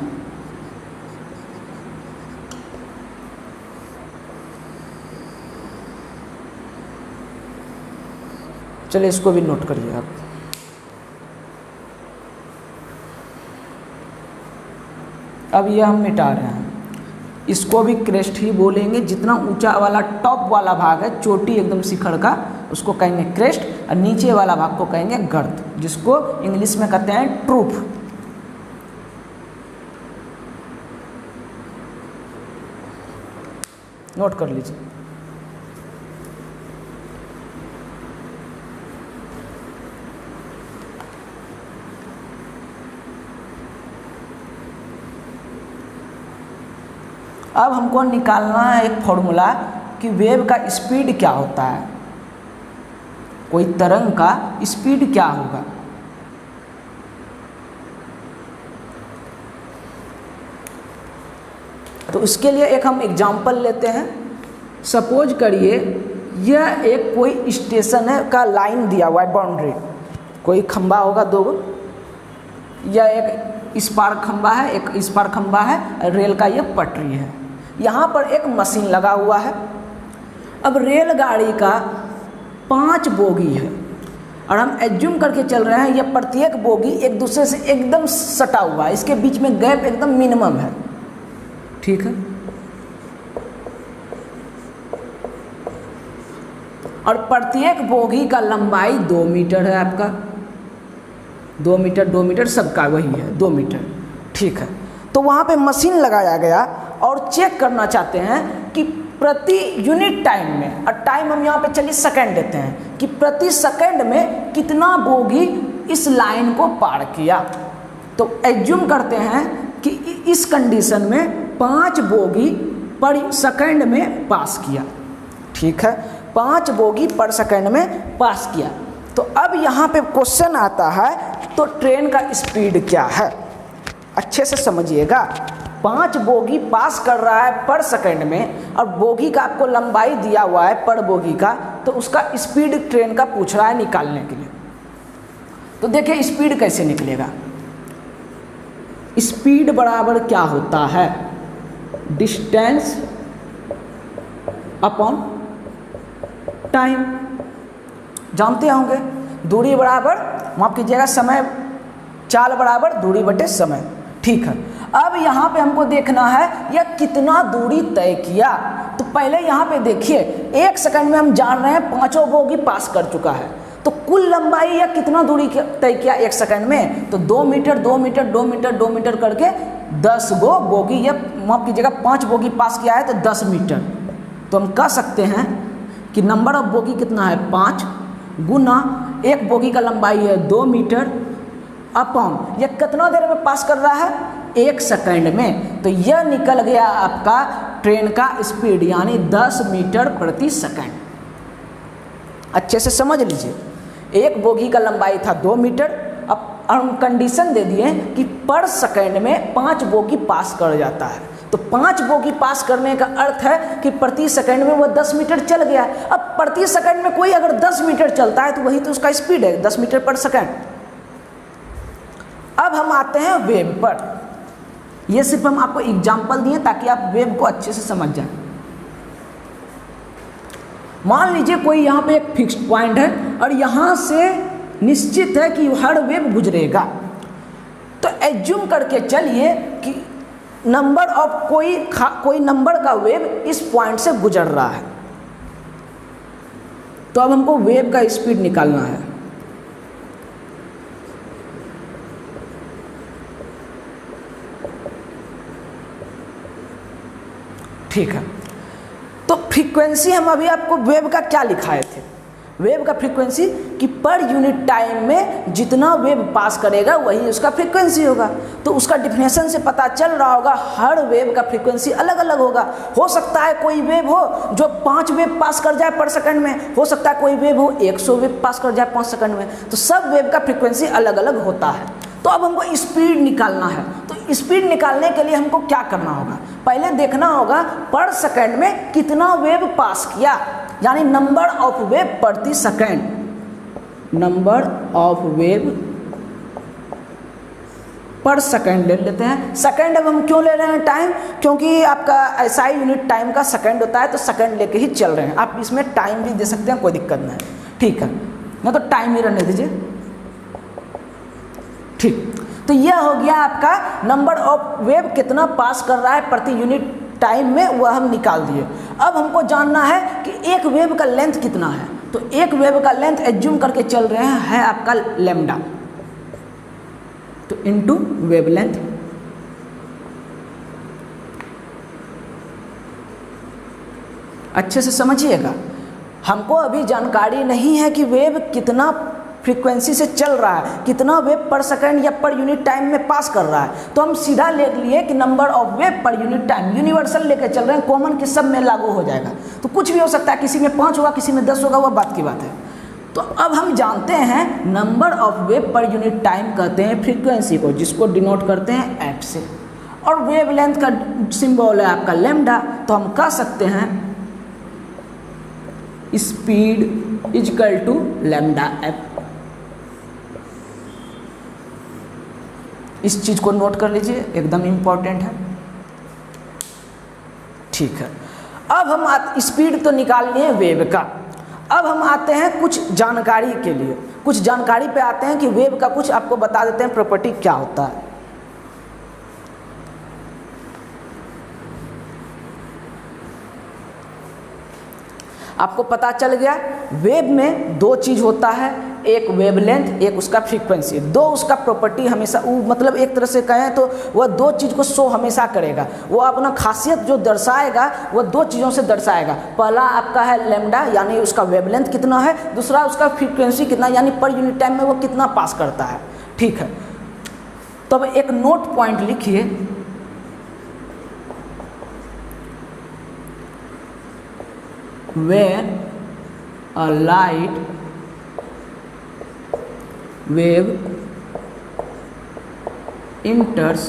चलिए इसको भी नोट करिए आप। अब ये हम मिटा रहे हैं, इसको भी क्रेस्ट ही बोलेंगे। जितना ऊंचा वाला टॉप वाला भाग है, चोटी एकदम शिखर का, उसको कहेंगे क्रेस्ट, और नीचे वाला भाग को कहेंगे गर्त, जिसको इंग्लिश में कहते हैं ट्रूफ। नोट कर लीजिए। अब हमको निकालना है एक फॉर्मूला कि वेव का स्पीड क्या होता है, कोई तरंग का स्पीड क्या होगा। तो उसके लिए एक हम एग्जांपल लेते हैं। सपोज करिए यह एक कोई स्टेशन है का लाइन दिया हुआ है, बाउंड्री, कोई खंबा होगा दो, या एक इस पार खंबा है, एक इस पार खंबा है, रेल का यह पटरी है। यहाँ पर एक मशीन लगा हुआ है। अब रेलगाड़ी का 5 बोगी है और हम एज्यूम करके चल रहे हैं यह प्रत्येक बोगी एक दूसरे से एकदम सटा हुआ है, इसके बीच में गैप एकदम मिनिमम है। ठीक है, और प्रत्येक बोगी का लंबाई 2 मीटर है आपका, 2 मीटर 2 मीटर सबका वही है 2 मीटर। ठीक है, तो वहाँ पे मशीन लगाया गया और चेक करना चाहते हैं कि प्रति यूनिट टाइम में, और टाइम हम यहाँ पे चलिए सेकंड देते हैं, कि प्रति सेकंड में कितना बोगी इस लाइन को पार किया। तो एज्यूम करते हैं कि इस कंडीशन में 5 बोगी पर सेकंड में पास किया। ठीक है, 5 बोगी पर सेकंड में पास किया। तो अब यहाँ पे क्वेश्चन आता है, तो ट्रेन का स्पीड क्या है, अच्छे से समझिएगा। 5 बोगी पास कर रहा है पर सेकंड में, और बोगी का आपको लंबाई दिया हुआ है पर बोगी का, तो उसका स्पीड ट्रेन का पूछ रहा है निकालने के लिए। तो देखिए स्पीड कैसे निकलेगा। स्पीड बराबर क्या होता है, डिस्टेंस अपॉन टाइम। जानते होंगे, दूरी बराबर, माफ कीजिएगा, समय, चाल बराबर दूरी बटे समय। ठीक है, अब यहाँ पे हमको देखना है यह कितना दूरी तय किया। तो पहले यहाँ पे देखिए 1 सेकंड में हम जान रहे हैं 5 बोगी पास कर चुका है, तो कुल लंबाई या कितना दूरी तय किया 1 सेकंड में, तो 2 मीटर 2 मीटर 2 मीटर 2 मीटर करके 10 गो बोगी या माफ कीजिएगा 5 बोगी पास किया है तो 10 मीटर। तो हम कह सकते हैं कि नंबर ऑफ बोगी कितना है 5 गुना एक बोगी का लंबाई है 2 मीटर अपॉन यह कितना देर में पास कर रहा है 1 सेकंड में। तो यह निकल गया आपका ट्रेन का स्पीड यानी 10 मीटर प्रति सेकंड। अच्छे से समझ लीजिए, एक बोगी का लंबाई था 2 मीटर, अब हम कंडीशन दे दिए कि पर सेकंड में 5 बोगी पास कर जाता है। तो 5 बोगी पास करने का अर्थ है कि प्रति सेकंड में वो 10 मीटर चल गया। अब प्रति सेकंड में कोई अगर 10 मीटर चलता है तो वही तो उसका स्पीड है 10 मीटर पर सेकंड। अब हम आते हैं वेव पर। ये सिर्फ हम आपको एग्जाम्पल दिए ताकि आप वेव को अच्छे से समझ जाएं। मान लीजिए कोई यहाँ पे एक फिक्स्ड पॉइंट है और यहाँ से निश्चित है कि हर वेव गुजरेगा, तो एज्यूम करके चलिए कि नंबर ऑफ कोई नंबर का वेव इस पॉइंट से गुजर रहा है। तो अब हमको वेव का स्पीड निकालना है। ठीक है, तो फ्रीक्वेंसी हम अभी आपको वेव का क्या लिखाए थे, वेव का फ्रीक्वेंसी कि पर यूनिट टाइम में जितना वेव पास करेगा वही उसका फ्रीक्वेंसी होगा। तो उसका डिफिनेशन से पता चल रहा होगा हर वेव का फ्रीक्वेंसी अलग अलग होगा। हो सकता है कोई वेव हो जो 5 वेव पास कर जाए पर सेकंड में, हो सकता है कोई वेव हो 100 वेव पास कर जाए 5 सेकंड में। तो सब वेव का फ्रीक्वेंसी अलग अलग होता है। तो अब हमको स्पीड निकालना है। तो स्पीड निकालने के लिए हमको क्या करना होगा, पहले देखना होगा पर सेकंड में कितना वेव पास किया, यानी नंबर ऑफ वेव प्रति सेकंड, नंबर ऑफ वेव पर सेकंड ले लेते हैं। सेकंड अब हम क्यों ले रहे हैं टाइम, क्योंकि आपका ऐसा ही यूनिट टाइम का सेकंड होता है, तो सेकंड लेके ही चल रहे हैं। आप इसमें टाइम भी दे सकते हैं, कोई दिक्कत नहीं, ठीक है ना, तो टाइम ही रहने दीजिए। ठीक, तो यह हो गया आपका नंबर ऑफ वेव कितना पास कर रहा है प्रति यूनिट टाइम में, वह हम निकाल दिए। अब हमको जानना है कि एक वेव का लेंथ कितना है। तो एक वेव का लेंथ एज्यूम करके चल रहे हैं है आपका लैम्डा, तो इनटू वेव लेंथ। अच्छे से समझिएगा, हमको अभी जानकारी नहीं है कि वेव कितना फ्रीक्वेंसी से चल रहा है, कितना वेव पर सेकंड या पर यूनिट टाइम में पास कर रहा है। तो हम सीधा ले लिए कि number of wave per unit time, universal लेके चल रहे हैं, कॉमन कि सब में लागू हो जाएगा। तो कुछ भी हो सकता है, किसी में 5 होगा, किसी में 10 होगा, वह बात की बात है। तो अब हम जानते हैं number of wave per unit time कहते हैं फ्रीक्वेंसी को, जिसको डिनोट करते हैं एफ से, और वेव लेंथ का सिंबल है आपका लैम्डा। तो हम कह सकते हैं speed equal to lambda F. इस चीज को नोट कर लीजिए, एकदम इंपॉर्टेंट है। ठीक है, अब हम स्पीड तो निकाल लिए वेव का। अब हम आते हैं कुछ जानकारी के लिए, कुछ जानकारी पे आते हैं कि वेव का कुछ आपको बता देते हैं प्रॉपर्टी क्या होता है। आपको पता चल गया वेव में 2 चीज होता है, एक वेवलेंथ, एक उसका फ्रीक्वेंसी। 2 उसका प्रॉपर्टी हमेशा मतलब एक तरह से कहें तो वह 2 चीज़ को शो हमेशा करेगा। वो अपना खासियत जो दर्शाएगा वह 2 चीज़ों से दर्शाएगा। पहला आपका है लैम्डा यानी उसका वेवलेंथ कितना है, दूसरा उसका फ्रीक्वेंसी कितना यानी पर यूनिट टाइम में वो कितना पास करता है। ठीक है, तो अब एक नोट पॉइंट लिखिए, when a light wave enters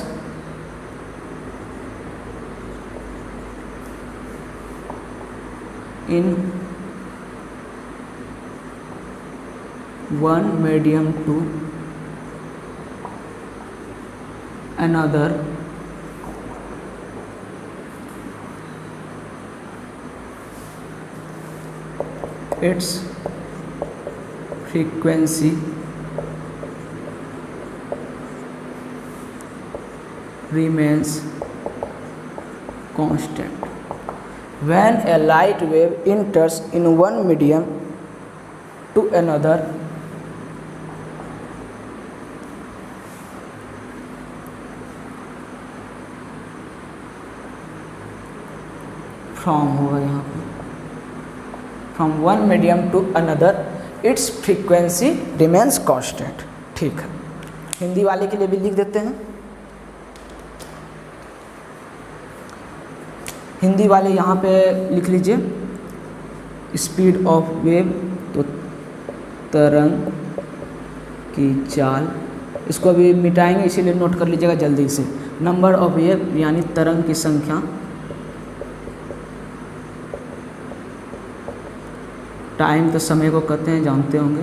in one medium to another, its frequency remains constant. When a light wave enters in one medium to another, from होगा यहाँ पे, from one medium to another its frequency remains constant. ठीक है, हिंदी वाले के लिए भी लिख देते हैं। हिंदी वाले यहाँ पे लिख लीजिए स्पीड ऑफ वेव, तो तरंग की चाल, इसको अभी मिटाएंगे इसीलिए नोट कर लीजिएगा जल्दी से। नंबर ऑफ वेव यानी तरंग की संख्या, टाइम तो समय को कहते हैं, जानते होंगे।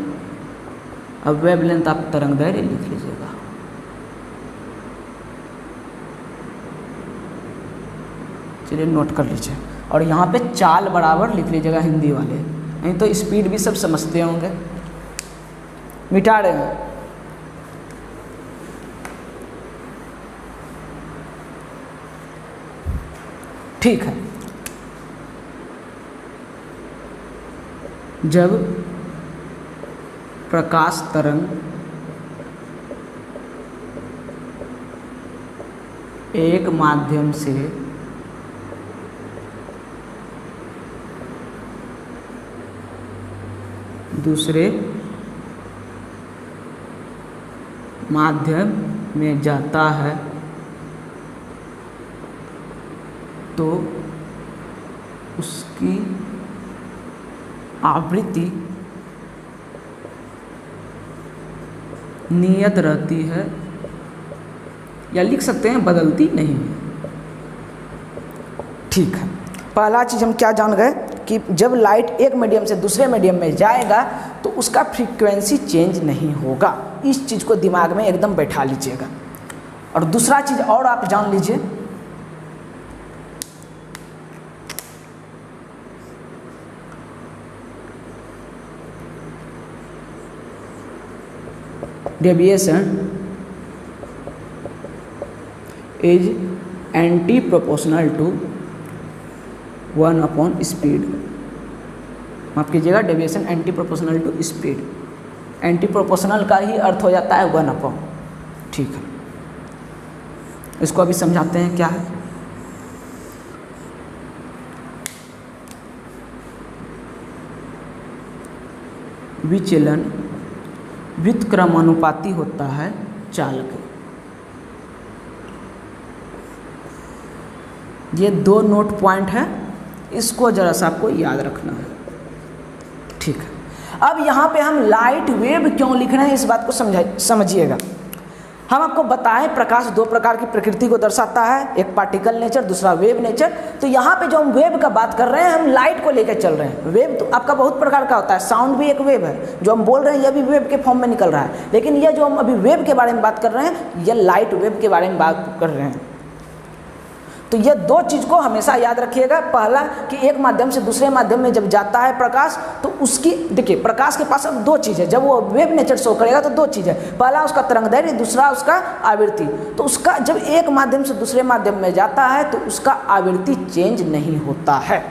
अब वेवलेंथ आप तरंग दैर्घ्य लिख लीजिएगा। चलिए नोट कर लीजिए, और यहाँ पे चाल बराबर लिख लीजिएगा हिंदी वाले, नहीं तो स्पीड भी सब समझते होंगे। मिटा रहे हैं। ठीक है, जब प्रकाश तरंग एक माध्यम से दूसरे माध्यम में जाता है तो उसकी आवृत्ति नियत रहती है, या लिख सकते हैं बदलती नहीं है। ठीक है, पहला चीज़ हम क्या जान गए कि जब लाइट एक मीडियम से दूसरे मीडियम में जाएगा तो उसका फ्रीक्वेंसी चेंज नहीं होगा। इस चीज़ को दिमाग में एकदम बैठा लीजिएगा। और दूसरा चीज़ और आप जान लीजिए, deviation is anti proportional to 1 speed. माफ कीजिएगा, deviation anti proportional to speed. Anti proportional का ही अर्थ हो जाता है 1। ठीक है, इसको अभी समझाते हैं क्या है। विचलन व्युत्क्रमानुपाती होता है चाल के। ये 2 नोट पॉइंट है, इसको जरा सा आपको याद रखना है। ठीक है, अब यहाँ पे हम लाइट वेव क्यों लिख रहे हैं इस बात को समझिएगा। हम आपको बताएं प्रकाश 2 प्रकार की प्रकृति को दर्शाता है, एक पार्टिकल नेचर, दूसरा वेव नेचर। तो यहाँ पे जो हम वेव का बात कर रहे हैं, हम लाइट को लेकर चल रहे हैं। वेव तो आपका बहुत प्रकार का होता है, साउंड भी एक वेव है, जो हम बोल रहे हैं यह भी वेव के फॉर्म में निकल रहा है। लेकिन यह जो हम अभी वेव के बारे में बात कर रहे हैं, यह लाइट वेव के बारे में बात कर रहे हैं। तो ये 2 चीज़ को हमेशा याद रखिएगा। पहला कि एक माध्यम से दूसरे माध्यम में जब जाता है प्रकाश, तो उसकी देखिए प्रकाश के पास अब 2 चीज़ है। जब वो वेव नेचर शो करेगा तो 2 चीज़ है, पहला उसका तरंगदैर्घ्य, दूसरा उसका आवृत्ति। तो उसका जब एक माध्यम से दूसरे माध्यम में जाता है तो उसका आवृत्ति चेंज नहीं होता है।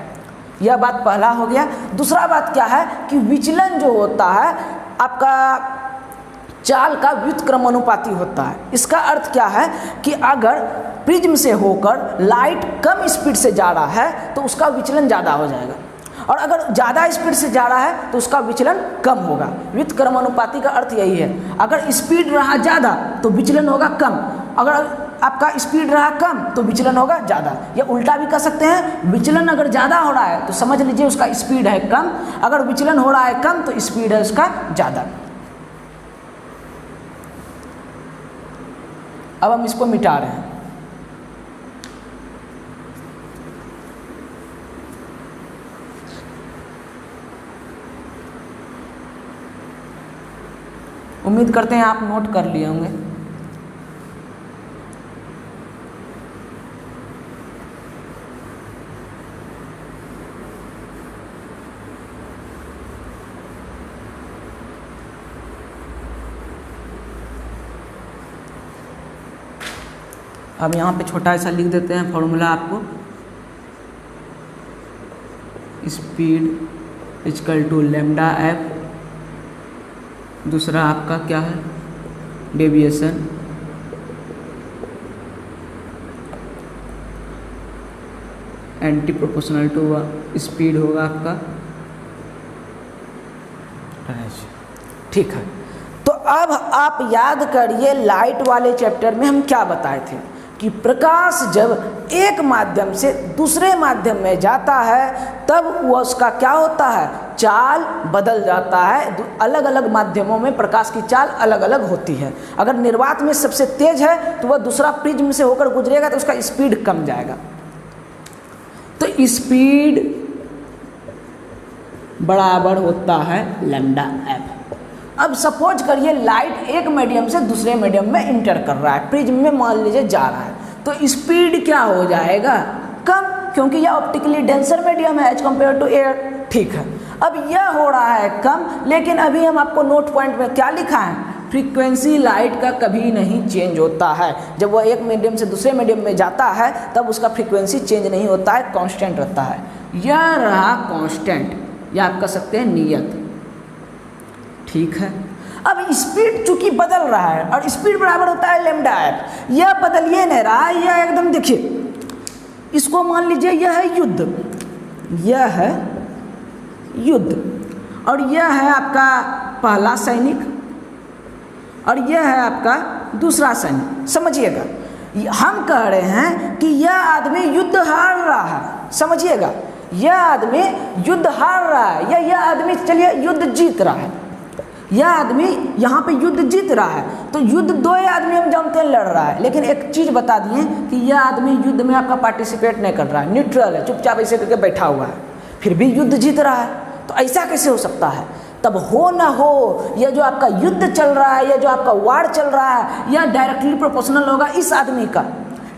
यह बात पहला हो गया। दूसरा बात क्या है कि विचलन जो होता है आपका चाल का व्युत्क्रमानुपाती होता है। इसका अर्थ क्या है कि अगर प्रिज्म से होकर लाइट कम स्पीड से जा रहा है तो उसका विचलन ज़्यादा हो जाएगा, और अगर ज़्यादा स्पीड से जा रहा है तो उसका विचलन कम होगा। व्युत्क्रमानुपाती का अर्थ यही है, अगर स्पीड रहा ज़्यादा तो विचलन होगा कम, अगर आपका स्पीड रहा कम तो विचलन होगा ज़्यादा। या उल्टा भी कर सकते हैं, विचलन अगर ज़्यादा हो रहा है तो समझ लीजिए उसका स्पीड है कम, अगर विचलन हो रहा है कम तो स्पीड है उसका ज़्यादा। अब हम इसको मिटा रहे हैं। उम्मीद करते हैं आप नोट कर लिए होंगे। अब यहाँ पे छोटा ऐसा लिख देते हैं फॉर्मूला आपको, speed equal to lambda F, दूसरा आपका क्या है deviation anti proportional to speed होगा आपका। ठीक है, तो अब आप याद करिए लाइट वाले चैप्टर में हम क्या बताए थे कि प्रकाश जब एक माध्यम से दूसरे माध्यम में जाता है तब वह उसका क्या होता है, चाल बदल जाता है। अलग अलग माध्यमों में प्रकाश की चाल अलग अलग होती है। अगर निर्वात में सबसे तेज है तो वह दूसरा प्रिज्म से होकर गुजरेगा तो उसका स्पीड कम जाएगा, तो स्पीड बराबर होता है लैम्डा एफ। अब सपोज करिए लाइट एक मीडियम से दूसरे मीडियम में इंटर कर रहा है, प्रिज्म में मान लीजिए जा रहा है, तो स्पीड क्या हो जाएगा, कम, क्योंकि यह ऑप्टिकली डेंसर मीडियम है एज कम्पेयर टू एयर। ठीक है, अब यह हो रहा है कम, लेकिन अभी हम आपको नोट पॉइंट में क्या लिखा है, फ्रीक्वेंसी लाइट का कभी नहीं चेंज होता है। जब वह एक मीडियम से दूसरे मीडियम में जाता है तब उसका फ्रीक्वेंसी चेंज नहीं होता है, कांस्टेंट रहता है। यह रहा कांस्टेंट, या आप कह सकते हैं नियत। ठीक है, अब स्पीड चूंकि बदल रहा है और स्पीड बराबर होता है लैम्डा एफ, यह बदलिए नहीं रहा है, यह एकदम देखिए, इसको मान लीजिए यह है युद्ध, यह है युद्ध, और यह है आपका पहला सैनिक और यह है आपका दूसरा सैनिक। समझिएगा, हम कह रहे हैं कि यह आदमी युद्ध हार रहा है, समझिएगा, यह आदमी युद्ध हार रहा है या यह आदमी चलिए युद्ध जीत रहा है, यह आदमी यहाँ पे युद्ध जीत रहा है। तो युद्ध दो आदमी हम जानते हैं लड़ रहा है, लेकिन एक चीज़ बता दिए कि यह आदमी युद्ध में आपका पार्टिसिपेट नहीं कर रहा है, न्यूट्रल है, चुपचाप ऐसे करके बैठा हुआ है, फिर भी युद्ध जीत रहा है। तो ऐसा कैसे हो सकता है, तब हो ना हो यह जो आपका युद्ध चल रहा है, यह जो आपका वार चल रहा है, यह डायरेक्टली प्रोपोर्शनल होगा इस आदमी का,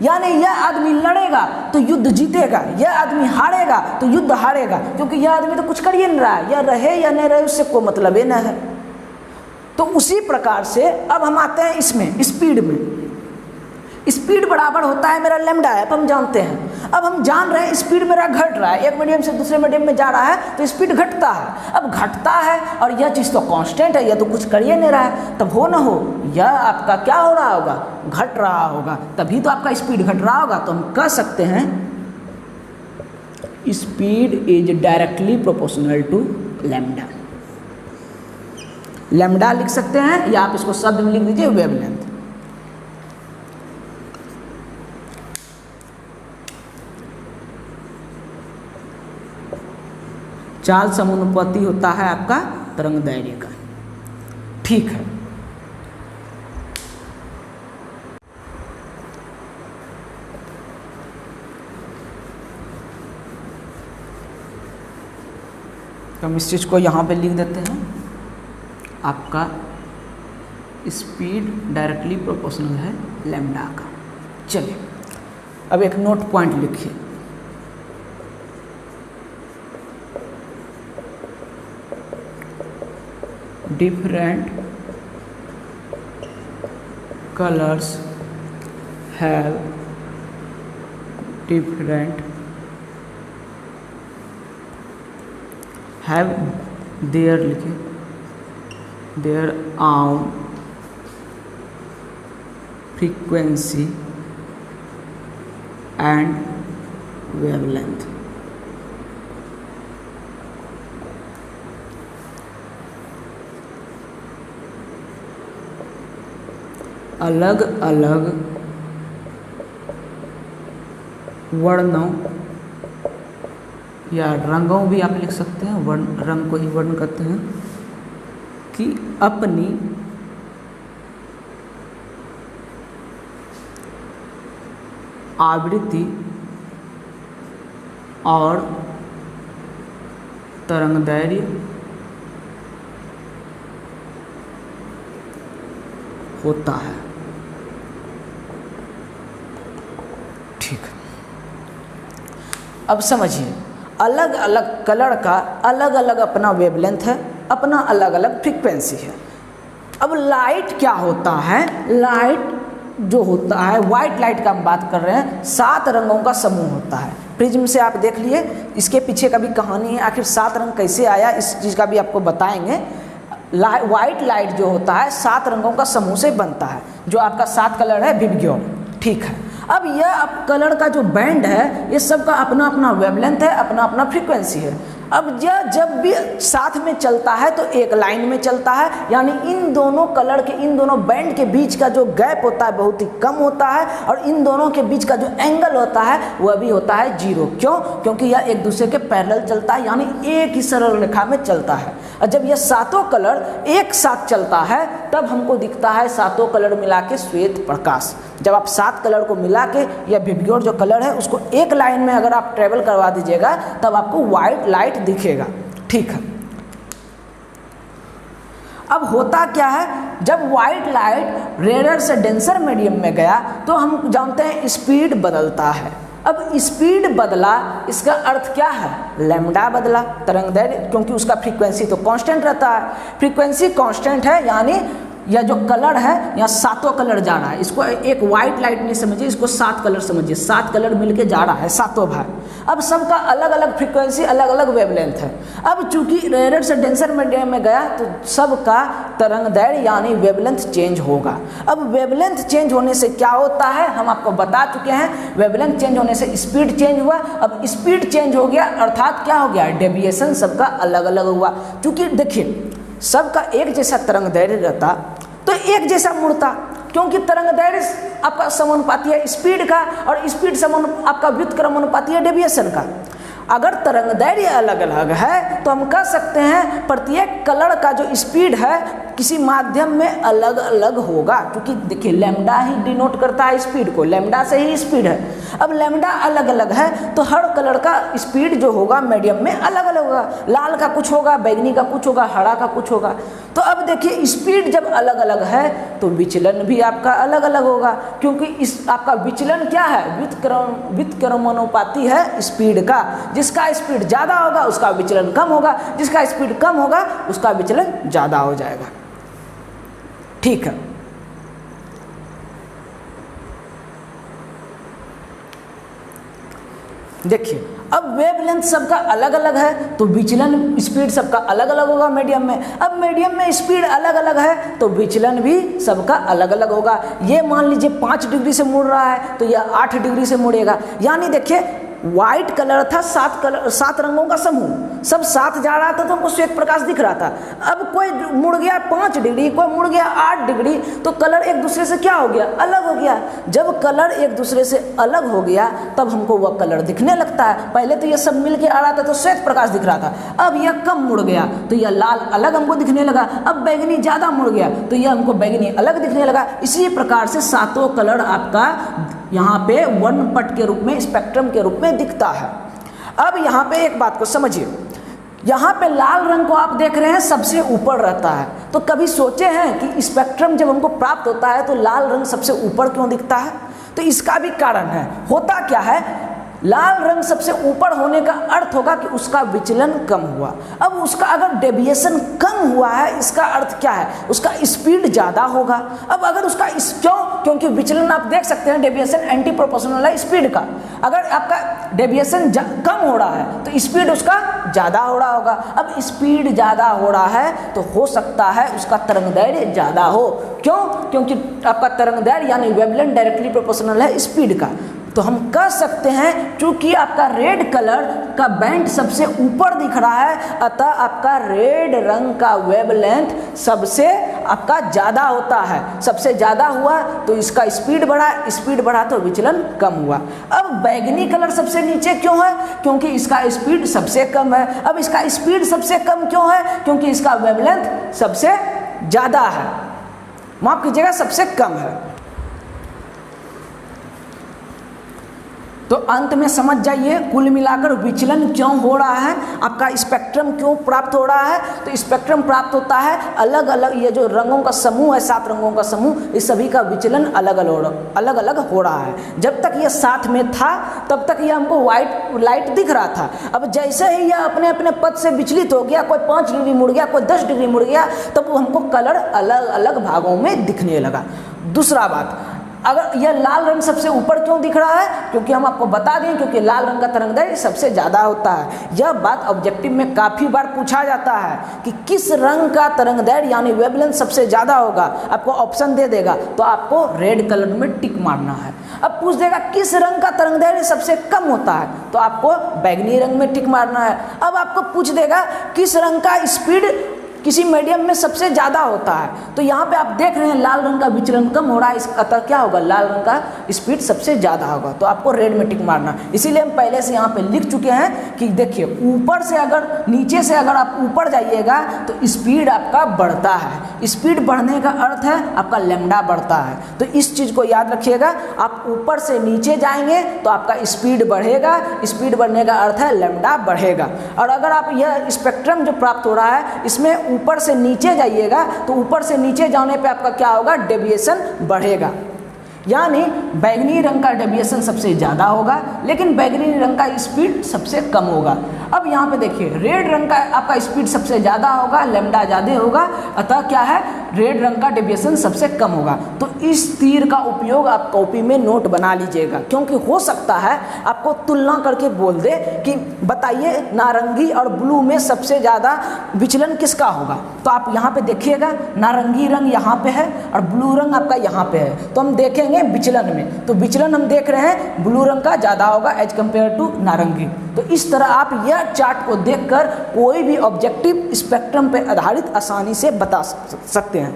यानी यह आदमी लड़ेगा तो युद्ध जीतेगा, यह आदमी हारेगा तो युद्ध हारेगा, क्योंकि यह आदमी तो कुछ कर ही नहीं रहा है, यह रहे या नहीं रहे उससे कोई मतलब ही न है। तो उसी प्रकार से अब हम आते हैं इसमें स्पीड में, स्पीड बराबर होता है मेरा लैम्डा एफ, हम जानते हैं। अब हम जान रहे हैं स्पीड मेरा घट रहा है, एक मीडियम से दूसरे मीडियम में जा रहा है तो स्पीड घटता है। अब घटता है और यह चीज़ तो कांस्टेंट है, यह तो कुछ कर ही नहीं रहा है, तब हो ना हो यह आपका क्या हो रहा होगा, घट रहा होगा, तभी तो आपका स्पीड घट रहा होगा। तो हम कह सकते हैं speed is directly proportional to lambda. Lambda लिख सकते हैं या आप इसको शब्द में लिख दीजिए वेवलेंथ। चाल समानुपाती होता है आपका तरंग दैर्घ्य का। ठीक है, तो हम इस चीज़ को यहाँ पे लिख देते हैं, आपका स्पीड डायरेक्टली प्रोपोर्शनल है लैम्डा का। चलिए अब एक नोट पॉइंट लिखिए, different colors have their own frequency and wavelength। अलग अलग वर्णों या रंगों भी आप लिख सकते हैं, वर्ण रंग को ही वर्ण कहते हैं, कि अपनी आवृत्ति और तरंगदैर्घ्य होता है। ठीक, अब समझिए, अलग अलग कलर का अलग अलग अपना वेवलेंथ है, अपना अलग अलग फ्रीक्वेंसी है। अब लाइट क्या होता है, लाइट जो होता है, वाइट लाइट का हम बात कर रहे हैं, 7 रंगों का समूह होता है। प्रिज्म से आप देख लिए, इसके पीछे का भी कहानी है, आखिर 7 रंग कैसे आया इस चीज़ का भी आपको बताएंगे। वाइट लाइट जो होता है 7 रंगों का समूह से बनता है, जो आपका 7 कलर है विबग्योर। ठीक है, अब यह अब कलर का जो बैंड है ये सबका अपना अपना वेवलेंथ है, अपना अपना फ्रीक्वेंसी है। अब यह जब भी साथ में चलता है तो एक लाइन में चलता है, यानी इन दोनों कलर के, इन दोनों बैंड के बीच का जो गैप होता है बहुत ही कम होता है, और इन दोनों के बीच का जो एंगल होता है वह भी होता है जीरो। क्यों? क्योंकि यह एक दूसरे के पैरेलल चलता है, यानी एक ही सरल रेखा में चलता है। और जब यह सातों कलर एक साथ चलता है तब हमको दिखता है सातों कलर मिला के श्वेत प्रकाश। जब आप 7 कलर को मिला के या विबग्योर जो कलर है उसको एक लाइन में अगर आप ट्रेवल करवा दीजिएगा तब आपको वाइट लाइट दिखेगा। ठीक है, अब होता क्या है, जब वाइट लाइट रेयर से डेंसर मीडियम में गया तो हम जानते हैं स्पीड बदलता है। अब स्पीड बदला, इसका अर्थ क्या है, लैम्डा बदला, तरंग दैर्घ्य, क्योंकि उसका फ्रीक्वेंसी तो कांस्टेंट रहता है। फ्रीक्वेंसी कांस्टेंट है, यानी यह जो कलर है यहाँ सातों कलर जा रहा है। इसको एक वाइट लाइट नहीं समझिए, इसको 7 कलर समझिए। 7 कलर मिलके जा रहा है, सातों भाई। अब सबका अलग अलग फ्रीक्वेंसी, अलग अलग वेवलेंथ है। अब चूंकि रेयर से डेंसर मीडियम में गया तो सबका तरंग दैर्घ्य यानी वेवलेंथ चेंज होगा। अब वेवलेंथ चेंज होने से क्या होता है हम आपको बता चुके हैं। वेवलेंथ चेंज होने से स्पीड चेंज हुआ। अब स्पीड चेंज हो गया अर्थात क्या हो गया, डेविएशन सबका अलग अलग हुआ। क्योंकि देखिए सबका एक जैसा तरंग दैर्घ्य रहता तो एक जैसा मुड़ता, क्योंकि तरंग दैर्घ्य आपका समानुपाती है स्पीड का, और स्पीड आपका व्युत्क्रमानुपाती है डेविएशन का। अगर तरंग दैर्घ्य अलग अलग है तो हम कह सकते हैं प्रत्येक कलर का जो स्पीड है किसी माध्यम में अलग अलग होगा, क्योंकि देखिए लैम्डा ही डिनोट करता है स्पीड को, लैम्डा से ही स्पीड है। अब लैम्डा अलग अलग है तो हर कलर का स्पीड जो होगा मीडियम में अलग अलग होगा। लाल का कुछ होगा, बैगनी का कुछ होगा, हरा का कुछ होगा। तो अब देखिए स्पीड जब अलग अलग है तो विचलन भी आपका अलग अलग होगा, क्योंकि इस आपका विचलन क्या है, व्युत्क्रमानुपाती है स्पीड का। जिसका स्पीड ज़्यादा होगा उसका विचलन कम होगा, जिसका स्पीड कम होगा उसका विचलन ज़्यादा हो जाएगा। ठीक है, देखिए अब वेवलेंथ सबका अलग अलग है तो विचलन स्पीड सबका अलग अलग होगा मीडियम में। अब मीडियम में स्पीड अलग अलग है तो विचलन भी सबका अलग अलग होगा। ये मान लीजिए 5 डिग्री से मुड़ रहा है तो यह 8 डिग्री से मुड़ेगा। यानी देखिए व्हाइट कलर था 7 रंगों का समूह, सब साथ जा रहा था तो हमको श्वेत प्रकाश दिख रहा था। अब कोई मुड़ गया 5 डिग्री, कोई मुड़ गया 8 डिग्री, तो कलर एक दूसरे से क्या हो गया, अलग हो गया। जब कलर एक दूसरे से अलग हो गया तब हमको वह कलर दिखने लगता है। पहले तो यह सब मिल के आ रहा था तो श्वेत प्रकाश दिख रहा था, अब यह कम मुड़ गया तो यह लाल अलग हमको दिखने लगा। अब बैगनी ज़्यादा मुड़ गया तो यह हमको बैगनी अलग दिखने लगा। इसी प्रकार से सातों कलर आपका यहाँ पे वर्णपट के रूप में, स्पेक्ट्रम के रूप में दिखता है। अब यहाँ पे एक बात को समझिए, यहाँ पे लाल रंग को आप देख रहे हैं सबसे ऊपर रहता है, तो कभी सोचे हैं कि स्पेक्ट्रम जब हमको प्राप्त होता है तो लाल रंग सबसे ऊपर क्यों दिखता है? तो इसका भी कारण है। होता क्या है, लाल रंग सबसे ऊपर होने का अर्थ होगा कि उसका विचलन कम हुआ। अब उसका अगर डेविएशन कम हुआ है इसका अर्थ क्या है, उसका स्पीड ज़्यादा होगा। अब अगर उसका क्यों, क्योंकि विचलन आप देख सकते हैं डेविएशन एंटी प्रोपोर्शनल है स्पीड का। अगर आपका डेविएशन कम हो रहा है तो स्पीड उसका ज़्यादा हो रहा होगा। अब स्पीड ज़्यादा हो रहा है तो हो सकता है उसका तरंग दैर्घ्य ज़्यादा हो। क्यों? क्योंकि आपका तरंग दैर्घ्य यानी वेवलेंथ डायरेक्टली प्रोपोर्शनल है स्पीड का। तो हम कह सकते हैं चूंकि आपका रेड कलर का बैंड सबसे ऊपर दिख रहा है अतः आपका रेड रंग का वेवलेंथ सबसे आपका ज़्यादा होता है। सबसे ज़्यादा हुआ तो इसका स्पीड बढ़ा, स्पीड बढ़ा तो विचलन कम हुआ। अब बैगनी कलर सबसे नीचे क्यों है? क्योंकि इसका स्पीड सबसे कम है। अब इसका स्पीड सबसे कम क्यों है? क्योंकि इसका वेवलेंथ सबसे ज़्यादा है, माफ कीजिएगा सबसे कम है। तो अंत में समझ जाइए कुल मिलाकर विचलन क्यों हो रहा है, आपका स्पेक्ट्रम क्यों प्राप्त हो रहा है। तो स्पेक्ट्रम प्राप्त होता है अलग अलग, ये जो रंगों का समूह है 7 रंगों का समूह, इस सभी का विचलन अलग अलग हो रहा है। जब तक ये साथ में था तब तक ये हमको वाइट लाइट दिख रहा था। अब जैसे ही यह अपने अपने पथ से विचलित हो गया, कोई 5 डिग्री मुड़ गया, कोई 10 डिग्री मुड़ गया, तब हमको कलर अलग अलग भागों में दिखने लगा। दूसरा बात, अगर यह लाल रंग सबसे ऊपर क्यों दिख रहा है, क्योंकि हम आपको बता दें क्योंकि लाल रंग का तरंगदैर्घ्य सबसे ज़्यादा होता है। यह बात ऑब्जेक्टिव में काफ़ी बार पूछा जाता है कि किस रंग का तरंगदैर्घ्य यानी वेवलेंथ सबसे ज़्यादा होगा, आपको ऑप्शन दे देगा तो आपको रेड कलर में टिक मारना है। अब पूछ देगा किस रंग का तरंगदैर्घ्य सबसे कम होता है तो आपको बैगनी रंग में टिक मारना है। अब आपको पूछ देगा किस रंग का स्पीड किसी मीडियम में सबसे ज़्यादा होता है, तो यहाँ पे आप देख रहे हैं लाल रंग का विचलन कम हो रहा है, इस अतः क्या होगा, लाल रंग का स्पीड सबसे ज़्यादा होगा, तो आपको रेड में टिक मारना। इसीलिए हम पहले से यहाँ पे लिख चुके हैं कि देखिए ऊपर से अगर नीचे से अगर आप ऊपर जाइएगा तो स्पीड आपका बढ़ता है, स्पीड बढ़ने का अर्थ है आपका लैम्डा बढ़ता है। तो इस चीज़ को याद रखिएगा, आप ऊपर से नीचे जाएंगे तो आपका स्पीड बढ़ेगा, स्पीड बढ़ने का अर्थ है लैम्डा बढ़ेगा। और अगर आप यह स्पेक्ट्रम जो प्राप्त हो रहा है इसमें ऊपर से नीचे जाइएगा तो ऊपर से नीचे जाने पे आपका क्या होगा, डेविएशन बढ़ेगा, यानी बैगनी रंग का डेविएशन सबसे ज़्यादा होगा लेकिन बैगनी रंग का स्पीड सबसे कम होगा। अब यहाँ पे देखिए रेड रंग का आपका स्पीड सबसे ज़्यादा होगा, लैम्डा ज़्यादा होगा, अतः क्या है रेड रंग का डेविएशन सबसे कम होगा। तो इस तीर का उपयोग आप कॉपी में नोट बना लीजिएगा, क्योंकि हो सकता है आपको तुलना करके बोल दे कि बताइए नारंगी और ब्लू में सबसे ज़्यादा विचलन किसका होगा। तो आप यहाँ पे देखिएगा नारंगी रंग यहाँ पे है और ब्लू रंग आपका यहाँ पे है, तो हम देखेंगे विचलन में, तो विचलन हम देख रहे हैं ब्लू रंग का ज़्यादा होगा एज कम्पेयर टू नारंगी। तो इस तरह आप यह चार्ट को देखकर कोई भी ऑब्जेक्टिव स्पेक्ट्रम पर आधारित आसानी से बता सकते हैं।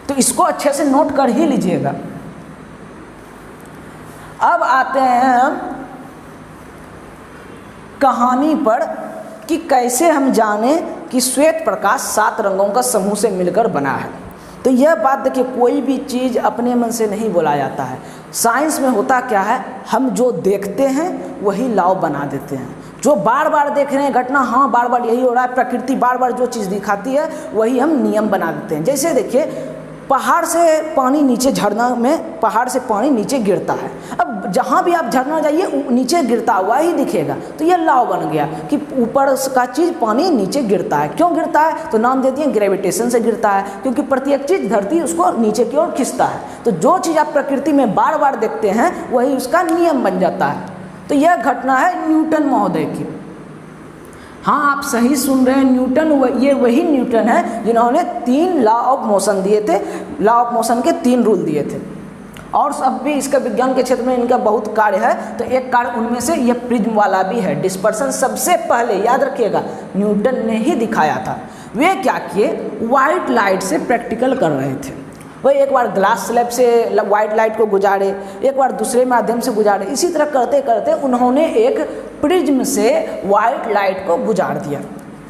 तो इसको अच्छे से नोट कर ही लीजिएगा। अब आते हैं हम कहानी पर कि कैसे हम जाने कि श्वेत प्रकाश 7 रंगों का समूह से मिलकर बना है। तो यह बात देखिए, कोई भी चीज़ अपने मन से नहीं बोला जाता है। साइंस में होता क्या है, हम जो देखते हैं वही लॉ बना देते हैं। जो बार बार देख रहे हैं घटना, हाँ बार बार यही हो रहा है, प्रकृति बार बार जो चीज़ दिखाती है वही हम नियम बना देते हैं। जैसे देखिए पहाड़ से पानी नीचे, झरना में पहाड़ से पानी नीचे गिरता है, अब जहाँ भी आप झरना जाइए नीचे गिरता हुआ ही दिखेगा, तो यह लॉ बन गया कि ऊपर का चीज़ पानी नीचे गिरता है। क्यों गिरता है, तो नाम दे दिए ग्रेविटेशन से गिरता है, क्योंकि प्रत्येक चीज़ धरती उसको नीचे की ओर खींचता है। तो जो चीज़ आप प्रकृति में बार बार देखते हैं वही उसका नियम बन जाता है। तो यह घटना है न्यूटन महोदय की। हाँ आप सही सुन रहे हैं, न्यूटन ये वही न्यूटन है जिन्होंने 3 लॉ ऑफ मोशन दिए थे, लॉ ऑफ मोशन के 3 रूल दिए थे। और सब भी इसका विज्ञान के क्षेत्र में इनका बहुत कार्य है, तो एक कार्य उनमें से ये प्रिज्म वाला भी है। डिस्पर्सन सबसे पहले याद रखिएगा न्यूटन ने ही दिखाया था। वे क्या किए, वाइट लाइट से प्रैक्टिकल कर रहे थे। वही एक बार ग्लास स्लैब से वाइट लाइट को गुजारे, एक बार दूसरे माध्यम से गुजारे, इसी तरह करते करते उन्होंने एक प्रिज्म से वाइट लाइट को गुजार दिया।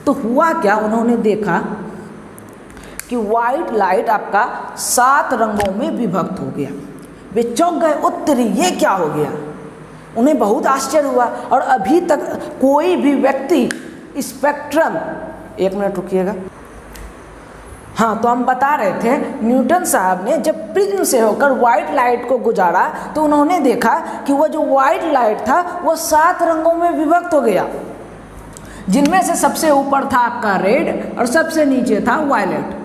तो हुआ क्या, उन्होंने देखा कि वाइट लाइट आपका 7 रंगों में विभक्त हो गया। वे चौंक गए, उत्तरी ये क्या हो गया, उन्हें बहुत आश्चर्य हुआ। और अभी तक कोई भी व्यक्ति स्पेक्ट्रम, 1 मिनट रुकिएगा, हाँ तो हम बता रहे थे न्यूटन साहब ने जब प्रिज्म से होकर वाइट लाइट को गुजारा तो उन्होंने देखा कि वह जो वाइट लाइट था वो 7 रंगों में विभक्त हो गया, जिनमें से सबसे ऊपर था आपका रेड और सबसे नीचे था वायलेट।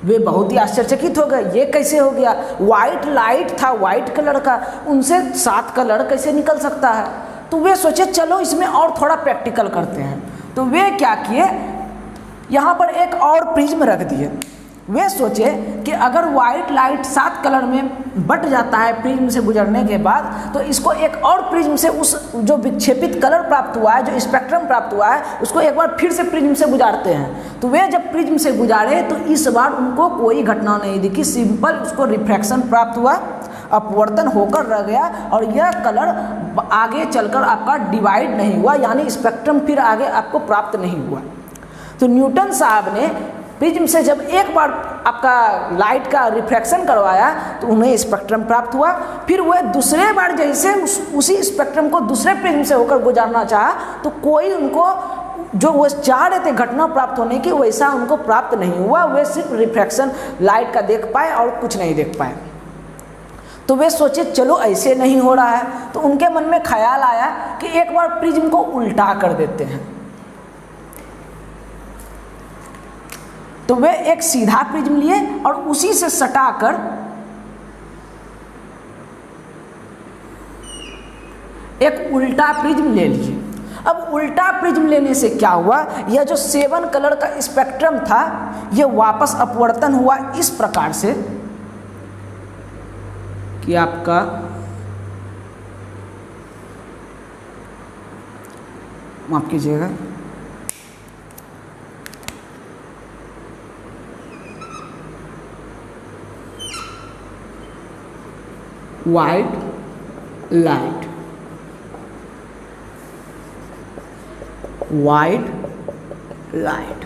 वे बहुत ही आश्चर्यचकित हो गए, ये कैसे हो गया, वाइट लाइट था वाइट कलर का, उनसे 7 कलर कैसे निकल सकता है। तो वे सोचे चलो इसमें और थोड़ा प्रैक्टिकल करते हैं। तो वे क्या किए, यहाँ पर एक और प्रिज्म रख दिए। वे सोचे कि अगर वाइट लाइट 7 कलर में बट जाता है प्रिज्म से गुजरने के बाद, तो इसको एक और प्रिज्म से उस जो विक्षेपित कलर प्राप्त हुआ है, जो स्पेक्ट्रम प्राप्त हुआ है, उसको एक बार फिर से प्रिज्म से गुजारते हैं। तो वे जब प्रिज्म से गुजारे तो इस बार उनको कोई घटना नहीं दिखी, सिंपल उसको रिफ्रैक्शन प्राप्त हुआ, अपवर्तन होकर रह गया और यह कलर आगे चलकर आपका डिवाइड नहीं हुआ, यानी स्पेक्ट्रम फिर आगे आपको प्राप्त नहीं हुआ। तो न्यूटन साहब ने प्रिज्म से जब एक बार आपका लाइट का रिफ्रैक्शन करवाया तो उन्हें स्पेक्ट्रम प्राप्त हुआ। फिर वह दूसरे बार जैसे उसी स्पेक्ट्रम को दूसरे प्रिज्म से होकर गुजारना चाहा तो कोई उनको जो वो चाह रहे थे घटना प्राप्त होने की वैसा उनको प्राप्त नहीं हुआ, वे सिर्फ रिफ्रैक्शन लाइट का देख पाए और कुछ नहीं देख पाए। तो वे सोचे चलो ऐसे नहीं हो रहा है, तो उनके मन में ख्याल आया कि एक बार प्रिज्म को उल्टा कर देते हैं। तो वे एक सीधा प्रिज्म लिए और उसी से सटाकर एक उल्टा प्रिज्म ले लिए। अब उल्टा प्रिज्म लेने से क्या हुआ, यह जो 7 कलर का स्पेक्ट्रम था यह वापस अपवर्तन हुआ इस प्रकार से कि आपका माफ कीजिएगा, वाइट लाइट, वाइट लाइट,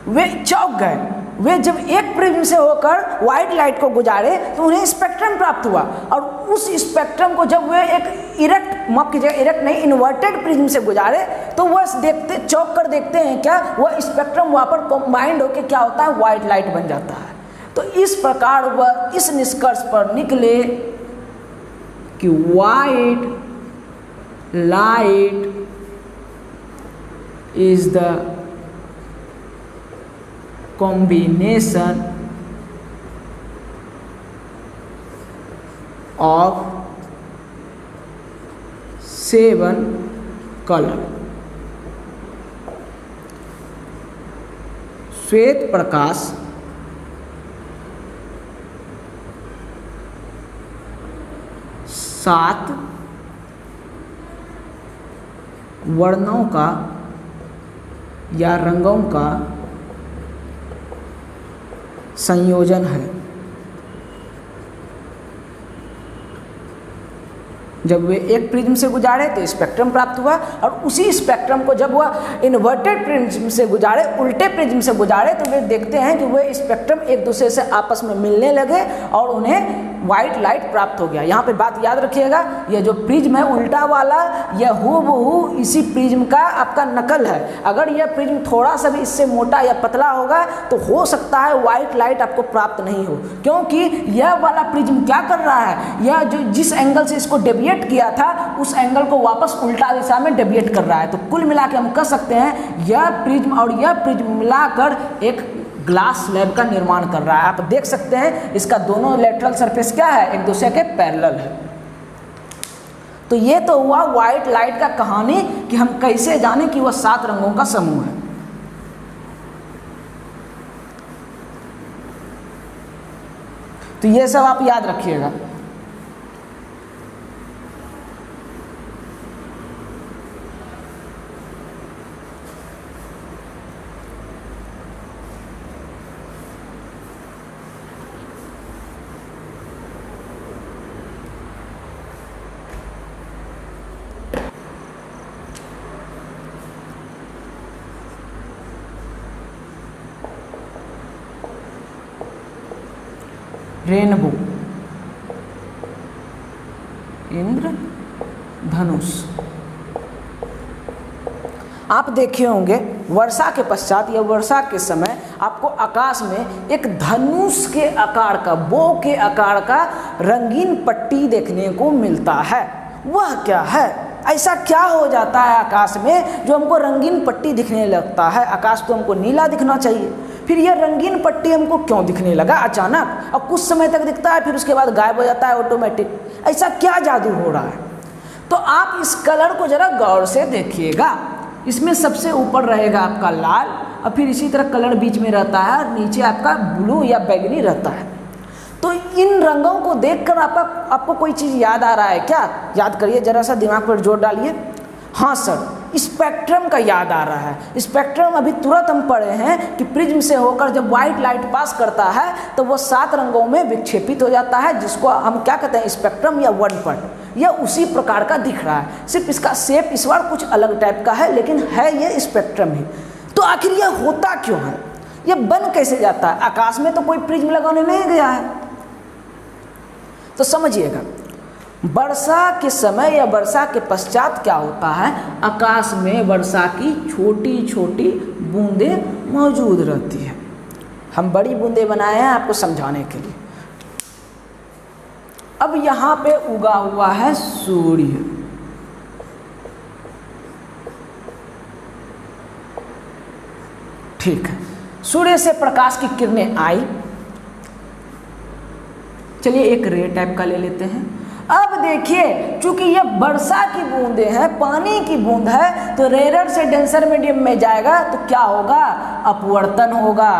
वे चौंक गए। वे जब एक प्रिज्म से होकर व्हाइट लाइट को गुजारे तो उन्हें स्पेक्ट्रम प्राप्त हुआ, और उस स्पेक्ट्रम को जब वे एक इरेक्ट, माफ कीजिएगा इरेक्ट नहीं, इन्वर्टेड प्रिज्म से गुजारे तो वह देखते, चौंक कर देखते हैं क्या, वह स्पेक्ट्रम वहाँ पर कंबाइंड होकर क्या होता है, व्हाइट लाइट बन जाता है। तो इस प्रकार वह इस निष्कर्ष पर निकले कि white light is the combination of 7 color। श्वेत प्रकाश 7 वर्णों का या रंगों का संयोजन है। जब वे एक प्रिज्म से गुजारे तो स्पेक्ट्रम प्राप्त हुआ, और उसी स्पेक्ट्रम को जब वह इन्वर्टेड प्रिज्म से गुजारे, उल्टे प्रिज्म से गुजारे, तो वे देखते हैं कि वे स्पेक्ट्रम एक दूसरे से आपस में मिलने लगे और उन्हें व्हाइट लाइट प्राप्त हो गया। यहाँ पे बात याद रखिएगा, यह जो प्रिज्म है उल्टा वाला, यह हूबहू इसी प्रिज्म का आपका नकल है। अगर यह प्रिज्म थोड़ा सा भी इससे मोटा या पतला होगा तो हो सकता है व्हाइट लाइट आपको प्राप्त नहीं हो, क्योंकि यह वाला प्रिज्म क्या कर रहा है, यह जो जिस एंगल से इसको डेविएट किया था उस एंगल को वापस उल्टा दिशा में डेविएट कर रहा है। तो कुल मिला के हम कह सकते हैं यह प्रिज्म और यह प्रिज्म मिलाकर एक ग्लास स्लैब का निर्माण कर रहा है। आप देख सकते हैं इसका दोनों लेटरल सरफेस क्या है, एक दूसरे के पैरेलल है। तो ये तो हुआ व्हाइट लाइट का कहानी कि हम कैसे जाने कि वह 7 रंगों का समूह है। तो ये सब आप याद रखिएगा। रेनबो, इंद्र धनुष। आप देखे होंगे वर्षा के पश्चात या वर्षा के समय आपको आकाश में एक धनुष के आकार का, बो के आकार का रंगीन पट्टी देखने को मिलता है। वह क्या है, ऐसा क्या हो जाता है आकाश में जो हमको रंगीन पट्टी दिखने लगता है। आकाश तो हमको नीला दिखना चाहिए, फिर यह रंगीन पट्टी हमको क्यों दिखने लगा अचानक, और कुछ समय तक दिखता है फिर उसके बाद गायब हो जाता है ऑटोमेटिक। ऐसा क्या जादू हो रहा है। तो आप इस कलर को जरा गौर से देखिएगा। इसमें सबसे ऊपर रहेगा आपका लाल, और फिर इसी तरह कलर बीच में रहता है, और नीचे आपका ब्लू या बैगनी रहता है। तो इन रंगों को देखकर आपको कोई चीज़ याद आ रहा है क्या? याद करिए, जरा सा दिमाग पर जोर डालिए। हाँ सर, स्पेक्ट्रम का याद आ रहा है। स्पेक्ट्रम अभी तुरंत हम पढ़े हैं कि प्रिज्म से होकर जब व्हाइट लाइट पास करता है तो वह 7 रंगों में विक्षेपित हो जाता है, जिसको हम क्या कहते हैं, स्पेक्ट्रम या वर्णपट। यह उसी प्रकार का दिख रहा है, सिर्फ इसका शेप इस बार कुछ अलग टाइप का है, लेकिन है ये स्पेक्ट्रम ही। तो आखिर यह होता क्यों है, यह बन कैसे जाता है? आकाश में तो कोई प्रिज्म लगाने नहीं गया है। तो समझिएगा, वर्षा के समय या वर्षा के पश्चात क्या होता है, आकाश में वर्षा की छोटी छोटी बूंदें मौजूद रहती है। हम बड़ी बूंदें बनाए हैं आपको समझाने के लिए। अब यहाँ पे उगा हुआ है सूर्य, ठीक है। सूर्य से प्रकाश की किरणें आई। चलिए एक रे टाइप का ले लेते हैं। अब देखिए चूंकि ये वर्षा की बूंदें हैं, पानी की बूंद है, तो रेयर से डेंसर मीडियम में जाएगा तो क्या होगा, अपवर्तन होगा।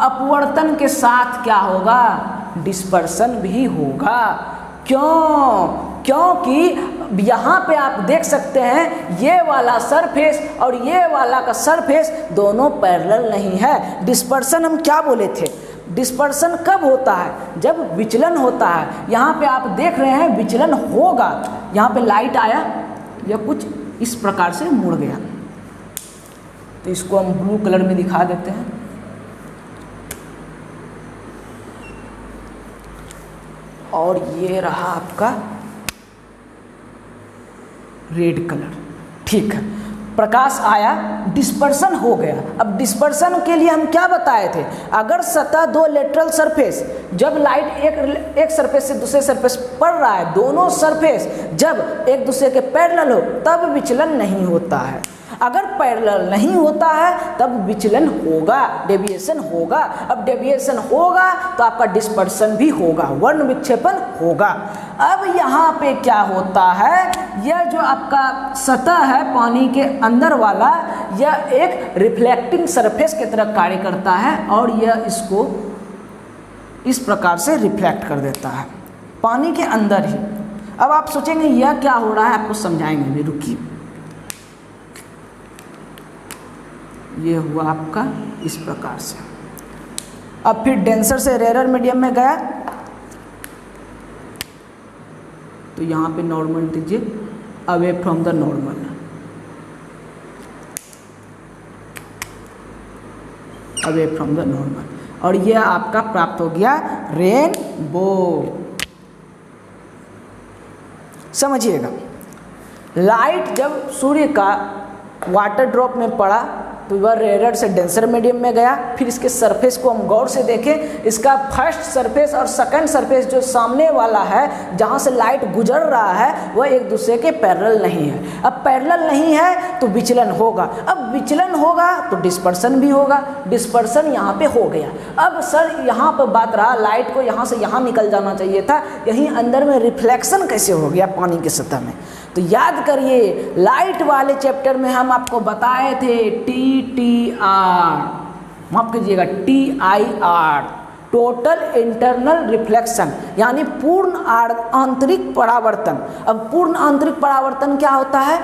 अपवर्तन के साथ क्या होगा, डिस्पर्सन भी होगा। क्यों? क्योंकि यहाँ पे आप देख सकते हैं ये वाला सरफेस और ये वाला का सरफेस दोनों पैरेलल नहीं है। डिस्पर्सन हम क्या बोले थे, डिस्पर्सन कब होता है, जब विचलन होता है। यहाँ पे आप देख रहे हैं विचलन होगा, यहाँ पे लाइट आया या कुछ इस प्रकार से मुड़ गया, तो इसको हम ब्लू कलर में दिखा देते हैं। और ये रहा आपका रेड कलर, ठीक है। प्रकाश आया, डिस्पर्सन हो गया। अब डिस्पर्सन के लिए हम क्या बताए थे, अगर सतह दो लेटरल सरफेस, जब लाइट एक सरफेस से दूसरे सरफेस पड़ रहा है, दोनों सरफेस जब एक दूसरे के पैरेलल हो तब विचलन नहीं होता है। अगर पैरेलल नहीं होता है तब विचलन होगा, डेविएशन होगा। अब डेविएशन होगा तो आपका डिस्पर्सन भी होगा, वर्ण विक्षेपण होगा। अब यहाँ पे क्या होता है, यह जो आपका सतह है पानी के अंदर वाला, यह एक रिफ्लेक्टिंग सरफेस की तरह कार्य करता है और यह इसको इस प्रकार से रिफ्लेक्ट कर देता है पानी के अंदर ही। अब आप सोचेंगे यह क्या हो रहा है, आपको समझाएंगे भी, रुकिए। ये हुआ आपका इस प्रकार से। अब फिर डेंसर से रेयर मीडियम में गया तो यहाँ पे नॉर्मल दीजिए, away from the normal, away from the normal, और यह आपका प्राप्त हो गया रेनबो। समझिएगा, लाइट जब सूर्य का वाटर ड्रॉप में पड़ा तो वह रेयर से डेंसर मीडियम में गया। फिर इसके सरफेस को हम गौर से देखें, इसका फर्स्ट सरफेस और सेकंड सरफेस जो सामने वाला है जहाँ से लाइट गुजर रहा है वह एक दूसरे के पैरेलल नहीं है। अब पैरेलल नहीं है तो विचलन होगा, अब विचलन होगा तो डिस्पर्सन भी होगा, डिस्पर्सन यहाँ पे हो गया। अब सर यहाँ पर बात रहा, लाइट को यहाँ से यहाँ निकल जाना चाहिए था, यहीं अंदर में रिफ्लेक्शन कैसे हो गया पानी की सतह में। तो याद करिए लाइट वाले चैप्टर में हम आपको बताए थे TTR, माफ कीजिएगा TIR, टोटल इंटरनल रिफ्लेक्शन, यानी पूर्ण आंतरिक परावर्तन। अब पूर्ण आंतरिक परावर्तन क्या होता है,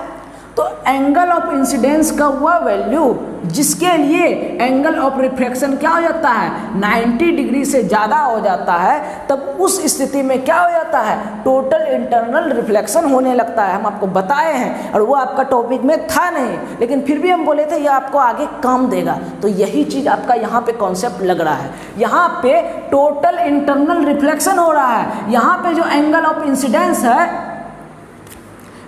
तो एंगल ऑफ इंसिडेंस का हुआ वैल्यू जिसके लिए एंगल ऑफ रिफ्लेक्शन क्या हो जाता है, 90 डिग्री से ज़्यादा हो जाता है, तब उस स्थिति में क्या हो जाता है, टोटल इंटरनल रिफ्लेक्शन होने लगता है। हम आपको बताए हैं और वो आपका टॉपिक में था नहीं, लेकिन फिर भी हम बोले थे ये आपको आगे काम देगा। तो यही चीज़ आपका यहाँ पे कॉन्सेप्ट लग रहा है। यहाँ पे टोटल इंटरनल रिफ्लेक्शन हो रहा है, यहाँ पे जो एंगल ऑफ इंसिडेंस है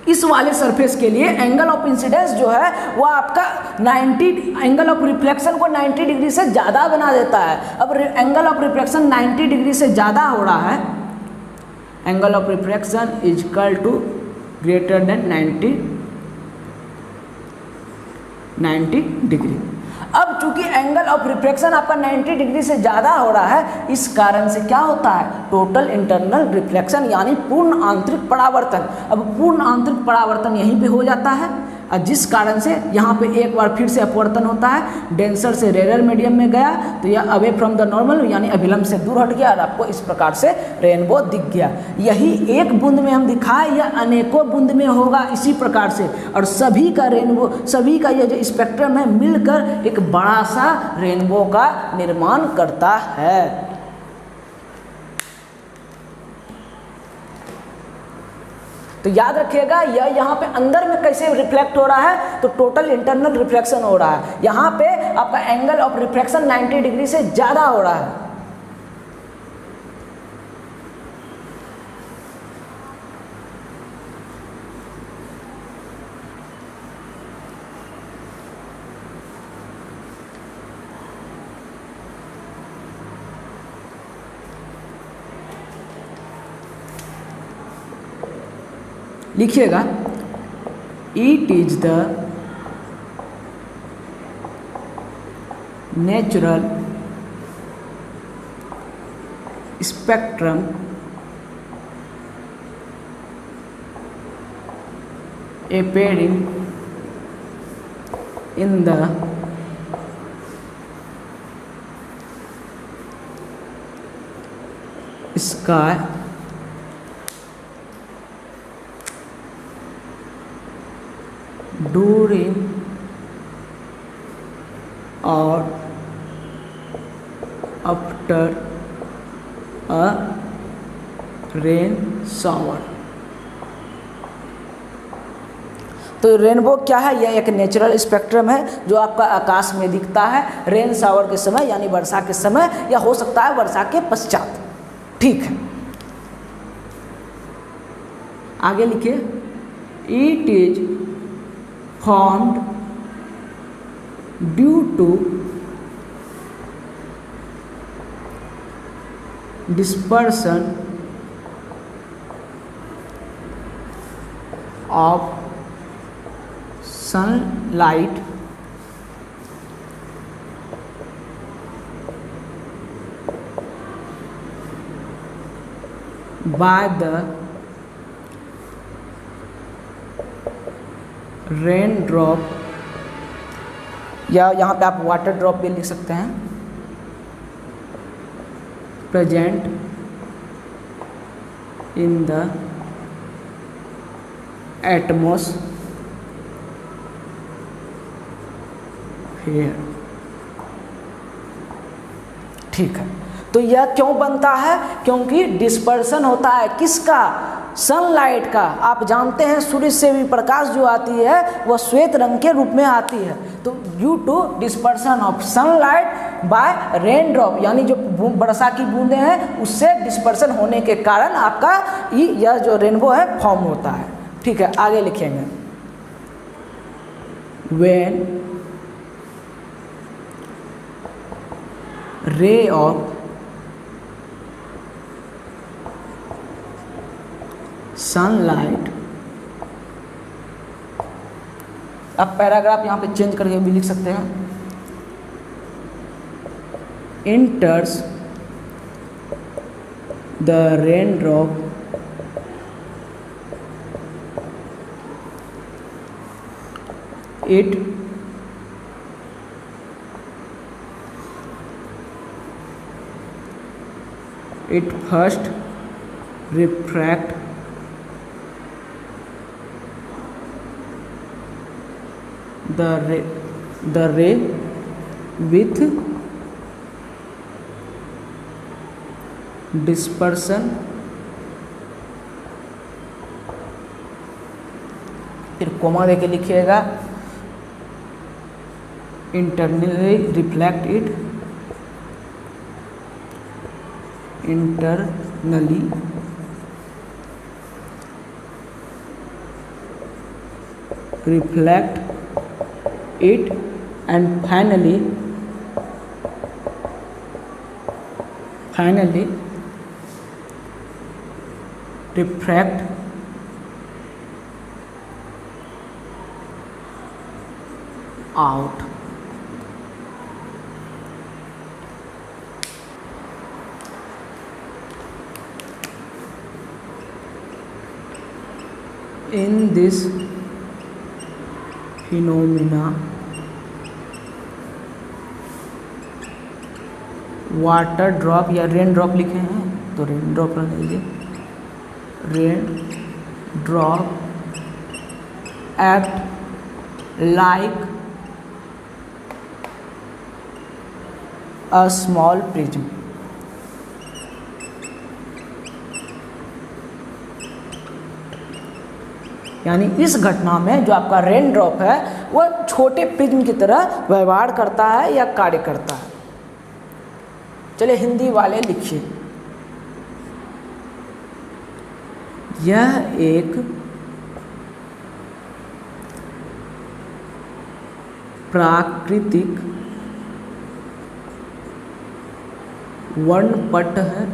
इस वाले सरफेस के लिए एंगल ऑफ इंसिडेंस जो है वो आपका 90, एंगल ऑफ रिफ्लेक्शन को 90 डिग्री से ज़्यादा बना देता है। अब एंगल ऑफ रिफ्लेक्शन 90 डिग्री से ज़्यादा हो रहा है, angle of reflection is equal to greater than 90 degree. अब चूंकि एंगल ऑफ रिफ्लेक्शन आपका 90 डिग्री से ज़्यादा हो रहा है, इस कारण से क्या होता है, टोटल इंटरनल रिफ्लेक्शन यानी पूर्ण आंतरिक परावर्तन। अब पूर्ण आंतरिक परावर्तन यहीं पे हो जाता है, और जिस कारण से यहाँ पे एक बार फिर से अपवर्तन होता है, डेंसर से रेयर मीडियम में गया तो यह अवे फ्रॉम द नॉर्मल यानी अभिलंब से दूर हट गया और आपको इस प्रकार से रेनबो दिख गया। यही एक बूंद में हम दिखाए, यह अनेकों बूंद में होगा इसी प्रकार से, और सभी का रेनबो, सभी का यह जो स्पेक्ट्रम है मिलकर एक बड़ा सा रेनबो का निर्माण करता है। तो याद रखिएगा यह यहाँ पे अंदर में कैसे रिफ्लेक्ट हो रहा है, तो टोटल इंटरनल रिफ्लेक्शन हो रहा है। यहाँ पे आपका एंगल ऑफ रिफ्लेक्शन 90 डिग्री से ज़्यादा हो रहा है। लिखिएगा, it is the natural spectrum appearing in the sky during or after a rain shower। तो रेनबो क्या है? यह एक नेचुरल स्पेक्ट्रम है जो आपका आकाश में दिखता है रेन शावर के समय, यानी वर्षा के समय, या हो सकता है वर्षा के पश्चात। ठीक है, आगे लिखिए, it is formed due to dispersion of sunlight by the raindrop, या यहाँ पे आप वाटर ड्रॉप भी लिख सकते हैं, present in the atmosphere। ठीक है, तो यह क्यों बनता है? क्योंकि डिस्पर्सन होता है किसका? सनलाइट का। आप जानते हैं सूर्य से भी प्रकाश जो आती है वह श्वेत रंग के रूप में आती है। तो due to dispersion of sunlight by rain drop, यानी जो वर्षा की बूंदें हैं उससे डिस्पर्सन होने के कारण आपका यह जो रेनबो है फॉर्म होता है। ठीक है, आगे लिखेंगे, when ray of sunlight, आप पैराग्राफ यहाँ पे चेंज करके भी लिख सकते हैं, enters the raindrop, it first refract the ray with dispersion, फिर कोमा देके लिखिएगा, internally reflect it, internally reflect it, and finally refract out। In this phenomena, water drop या रेन ड्रॉप लिखे हैं तो रेन ड्रॉप रख दीजिए, rain drop act like a small prism। यानी इस घटना में जो आपका रेन ड्रॉप है वह छोटे प्रिज्म की तरह व्यवहार करता है या कार्य करता है। चलिए हिंदी वाले लिखिए, यह एक प्राकृतिक वर्णपट है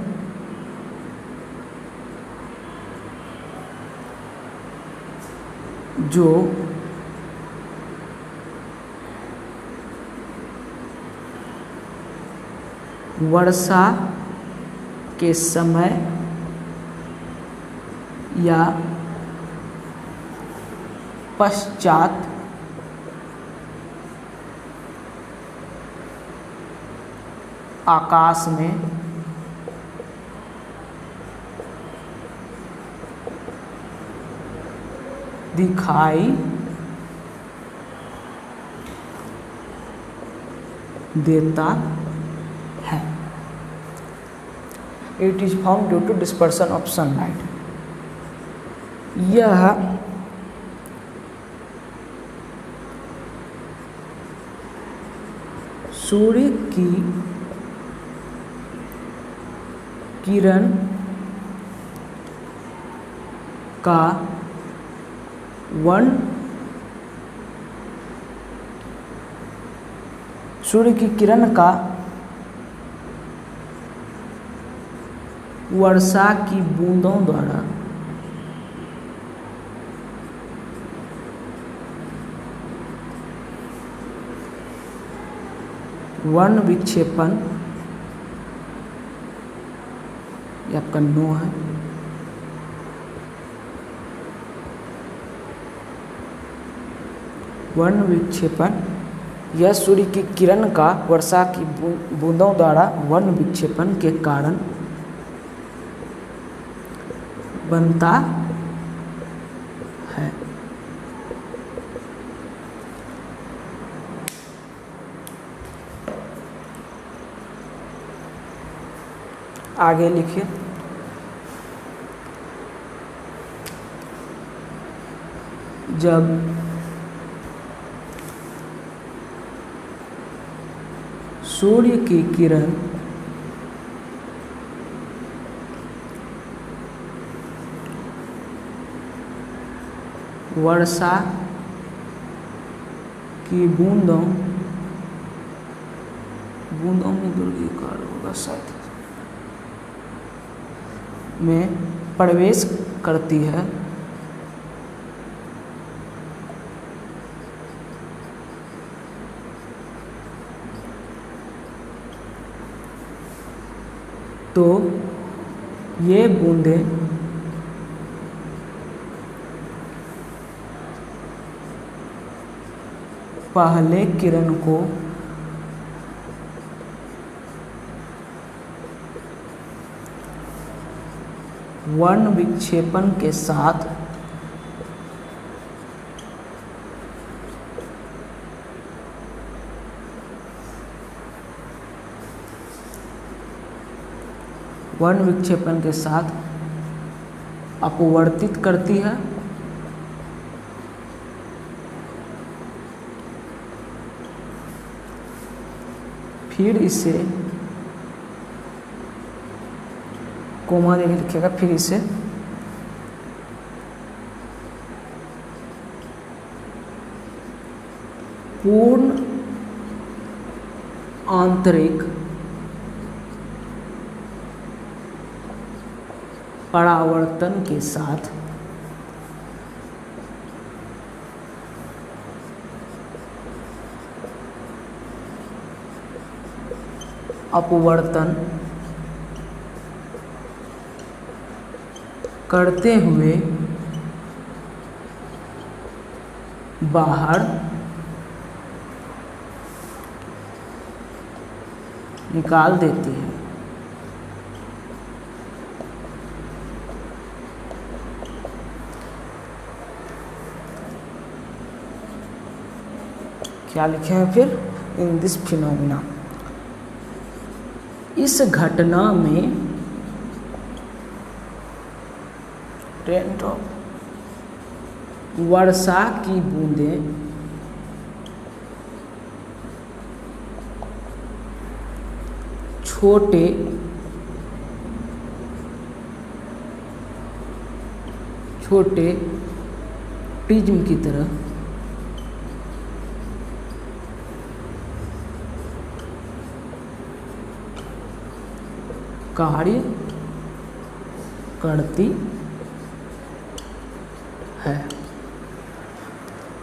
जो वर्षा के समय या पश्चात आकाश में दिखाई देता है। It is form due to dispersion of sunlight. यह सूर्य की किरण का सूर्य की किरण का वर्षा की बूंदों द्वारा वर्ण विक्षेपण, ये आपका नो है, वर्ण विक्षेपण, यह सूर्य की किरण का वर्षा की बूंदों द्वारा वर्ण विक्षेपण के कारण बनता है। आगे लिखिए। जब सूर्य की किरण वर्षा की बूंदों में दुर्गीकार होगा शायद में प्रवेश करती है तो ये बूंदें पहले किरण को वर्ण विक्षेपण के साथ अपवर्तित करती है फिर इसे कोमा देके लिखिएगा, फिर इसे पूर्ण आंतरिक परावर्तन के साथ अपवर्तन करते हुए बाहर निकाल देती है। क्या लिखे हैं फिर? इन दिस फिनोमिना, इस घटना में रेन ऑफ वर्षा की बूंदें छोटे प्रिज्म की तरह कार्य करती है।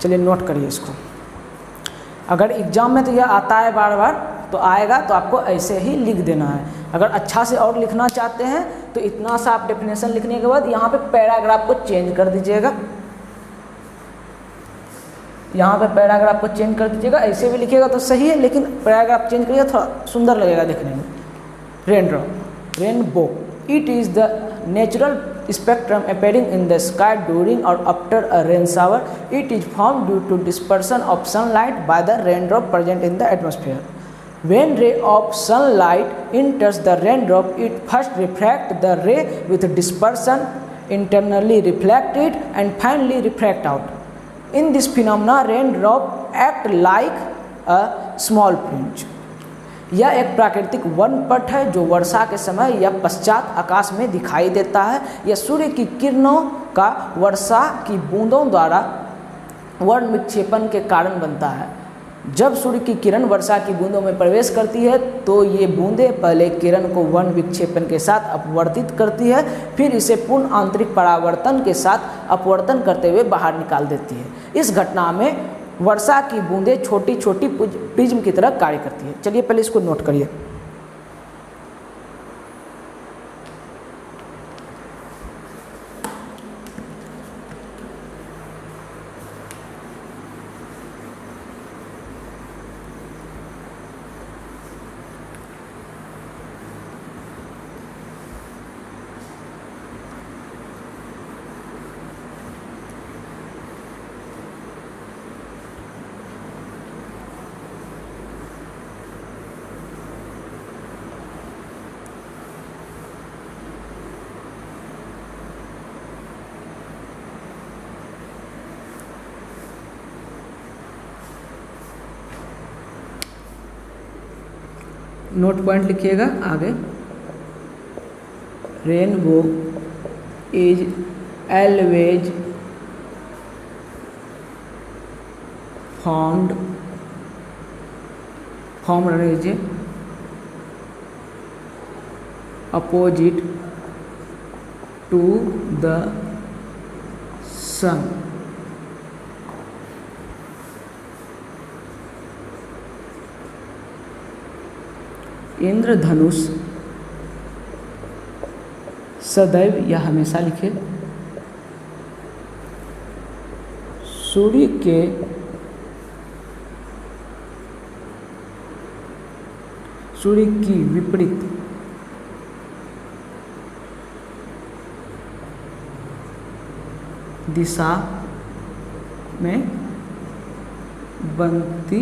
चलिए नोट करिए इसको। अगर एग्जाम में तो यह आता है बार बार, तो तो आएगा, तो आपको ऐसे ही लिख देना है। अगर अच्छा से और लिखना चाहते हैं तो इतना सा आप डेफिनेशन लिखने के बाद यहाँ पे पैराग्राफ को चेंज कर दीजिएगा, यहाँ पे पैराग्राफ को चेंज कर दीजिएगा। ऐसे भी लिखिएगा तो सही है, लेकिन पैराग्राफ चेंज करिएगा थोड़ा सुंदर लगेगा देखने में। Rainbow, it is the natural spectrum appearing in the sky during or after a rain shower. It is formed due to dispersion of sunlight by the raindrop present in the atmosphere. When ray of sunlight enters the raindrop, it first refracts the ray with dispersion, internally reflect it, and finally refract out. In this phenomena, raindrop act like a small fringe. यह एक प्राकृतिक वर्णपट है जो वर्षा के समय या पश्चात आकाश में दिखाई देता है। यह सूर्य की किरणों का वर्षा की बूंदों द्वारा वर्ण विक्षेपण के कारण बनता है। जब सूर्य की किरण वर्षा की बूंदों में प्रवेश करती है तो ये बूंदें पहले किरण को वर्ण विक्षेपण के साथ अपवर्तित करती है, फिर इसे पूर्ण आंतरिक परावर्तन के साथ अपवर्तन करते हुए बाहर निकाल देती है। इस घटना में वर्षा की बूंदें छोटी छोटी प्रिज्म की तरह कार्य करती है। चलिए पहले इसको नोट करिए। नोट पॉइंट लिखिएगा आगे। रेनबो इज ऑलवेज फॉर्म रहीजिए अपोजिट टू द सन। इंद्रधनुष सदैव या हमेशा लिखे सूर्य के की विपरीत दिशा में बनती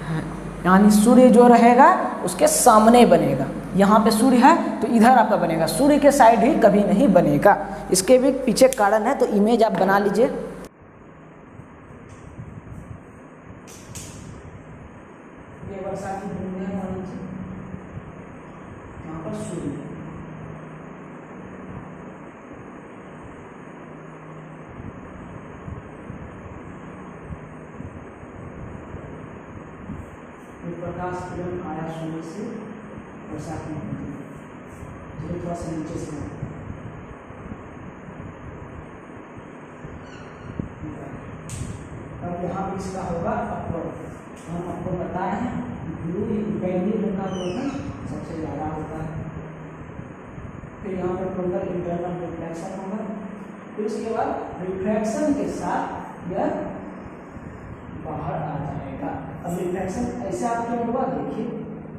है। यानी सूर्य जो रहेगा उसके सामने बनेगा। यहाँ पे सूर्य है तो इधर आपका बनेगा, सूर्य के साइड ही कभी नहीं बनेगा। इसके भी पीछे कारण है, तो इमेज आप बना लीजिए। ये वर्षा की बूंदें मान लीजिए, यहाँ पर सूर्य। प्रकाश किरण आया सूर्य से वर्षा की बूंदें, थोड़ा सा नीचे से अब यहाँ पे इसका होगा अपवर्ड। हम आपको बताए हैं ब्लू बैंगनी रंग का वर्णन सबसे ज़्यादा होता है। फिर यहाँ पर टोटल इंटरनल रिफ्लेक्शन होगा, फिर उसके बाद रिफ्लेक्शन के साथ यह बाहर आ जाएगा। अब रिफ्लेक्शन ऐसे आपके होगा, देखिए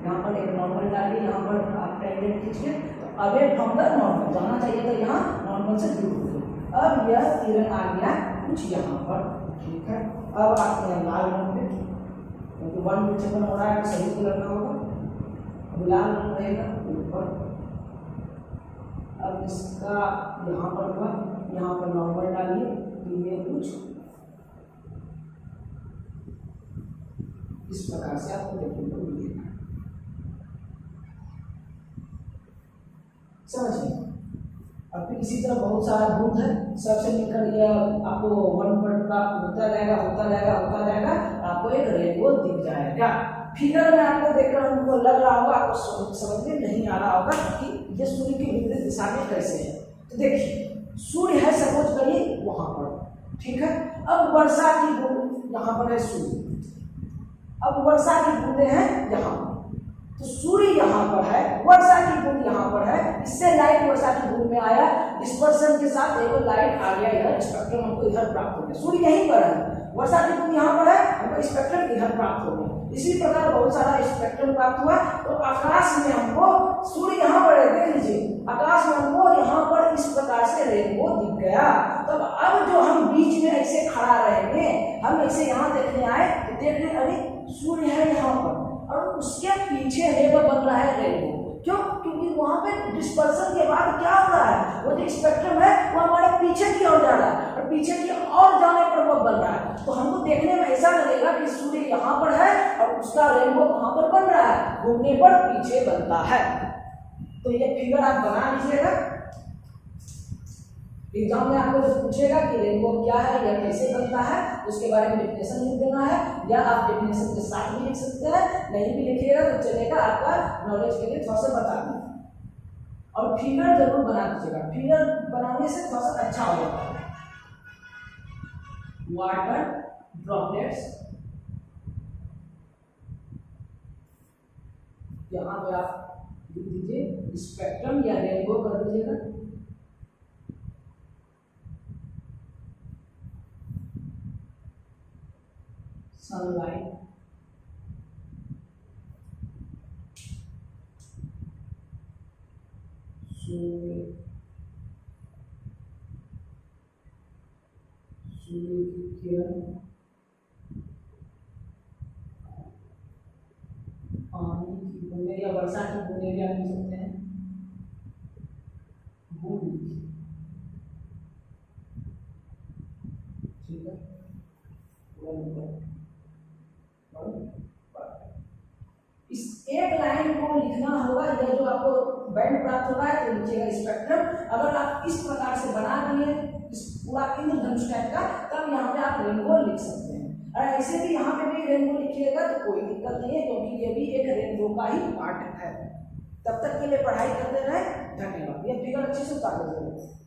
यहाँ पर एक नॉर्मल डालिए, यहाँ पर आप टेंजेंट खींचिए तो अवे फ्रॉम द नॉर्मल जाना चाहिए था, यहाँ नॉर्मल से दूर हो गया। अब यह किरण आ गया कुछ यहाँ पर, ठीक है। अब आप यहाँ लाल रंग पे, क्योंकि वन विक्षेपण हो रहा है सही कलर का होगा, अब लाल रंग रहेगा ऊपर। अब इसका यहाँ पर हुआ, यहाँ पर नॉर्मल डालिए तो ये कुछ इस प्रकार से आपको देखने को मिलेगा। समझिए। और फिर इसी तरह बहुत सारा बूंद है, सबसे मिलकर यह आपको वन पॉइंट प्राप्त होता जाएगा, आपको एक रेनबो दिख जाएगा। फिगर में आपको देखकर हमको लग रहा होगा, आपको समझ में नहीं आ रहा होगा कि ये सूर्य की विपरीत दिशा में कैसे है। तो देखिए सूर्य है, सपोज करिए वहां पर, ठीक है। अब वर्षा की बूंद यहाँ पर है सूर्य, अब वर्षा की बूंदें हैं यहाँ, तो सूर्य यहाँ पर है, वर्षा की बूंद यहाँ पर है, इससे लाइट वर्षा की बूंद में आया, डिस्पर्सन के साथ एक लाइट आ गया इधर, स्पेक्ट्रम हमको इधर प्राप्त हो गया। सूर्य यहीं पर है, वर्षा की बूंद यहाँ पर है, हमको स्पेक्ट्रम इधर प्राप्त हो गया। इसी प्रकार बहुत सारा स्पेक्ट्रम प्राप्त हुआ। तो आकाश में हमको सूर्य यहाँ पर है, देख लीजिए आकाश में हमको यहाँ पर इस प्रकार से रेनबो दिख गया। तब अब जो हम बीच में ऐसे खड़ा रहेंगे, हम ऐसे यहाँ देखने आए तो देख रहे अरे सूर्य है यहाँ पर और उसके पीछे रेनबो बन रहा है रेनबो। क्यों? क्योंकि वहां पे डिस्पर्सन के बाद क्या हो रहा है, वो जो स्पेक्ट्रम है वो हमारे पीछे की ओर जा रहा है और पीछे की ओर जाने पर वो बन रहा है। तो हमको देखने में ऐसा लगेगा कि सूर्य यहाँ पर है और उसका रेनबो कहाँ पर बन रहा है, घूमने पर पीछे बनता है। तो ये फिगर आप बना लीजिएगा, एग्जाम में आपको जो पूछेगा कि रेनबो क्या है या कैसे बनता है, उसके बारे में डेफिनेशन लिख देना है, या आप डेफिनेशन के साथ भी लिख सकते हैं, नहीं भी लिखिएगा तो चलेगा, आपका नॉलेज के लिए थोड़ा सा बता दें। और फिगर जरूर बना दीजिएगा, फिगर बनाने से थोड़ा सा अच्छा हो जाता है। वाटर ड्रॉपलेट्स, यहाँ पे आप लिख दीजिए स्पेक्ट्रम या रेनबो कर दीजिएगा। सनलाइट, सूर्य की किरण, पानी की बूंदें या वर्षा की बूंदें भी आप लिख सकते हैं, बूंद, ठीक है। इस एक लाइन को लिखना होगा, या जो आपको बैंड प्राप्त होगा है तो लिखिएगा स्पेक्ट्रम। अगर आप इस प्रकार से बना दिए इस पूरा इंद्रधनुष टाइप का, तब यहाँ पे आप रेनबो लिख सकते हैं। और ऐसे भी यहाँ पे भी रेनबो लिखिएगा तो कोई दिक्कत नहीं है, क्योंकि ये भी एक रेनबो का ही पार्ट है। तब तक के लिए पढ़ाई करते रहे, धन्यवाद। ये फिगर अच्छे से उतार दीजिएगा।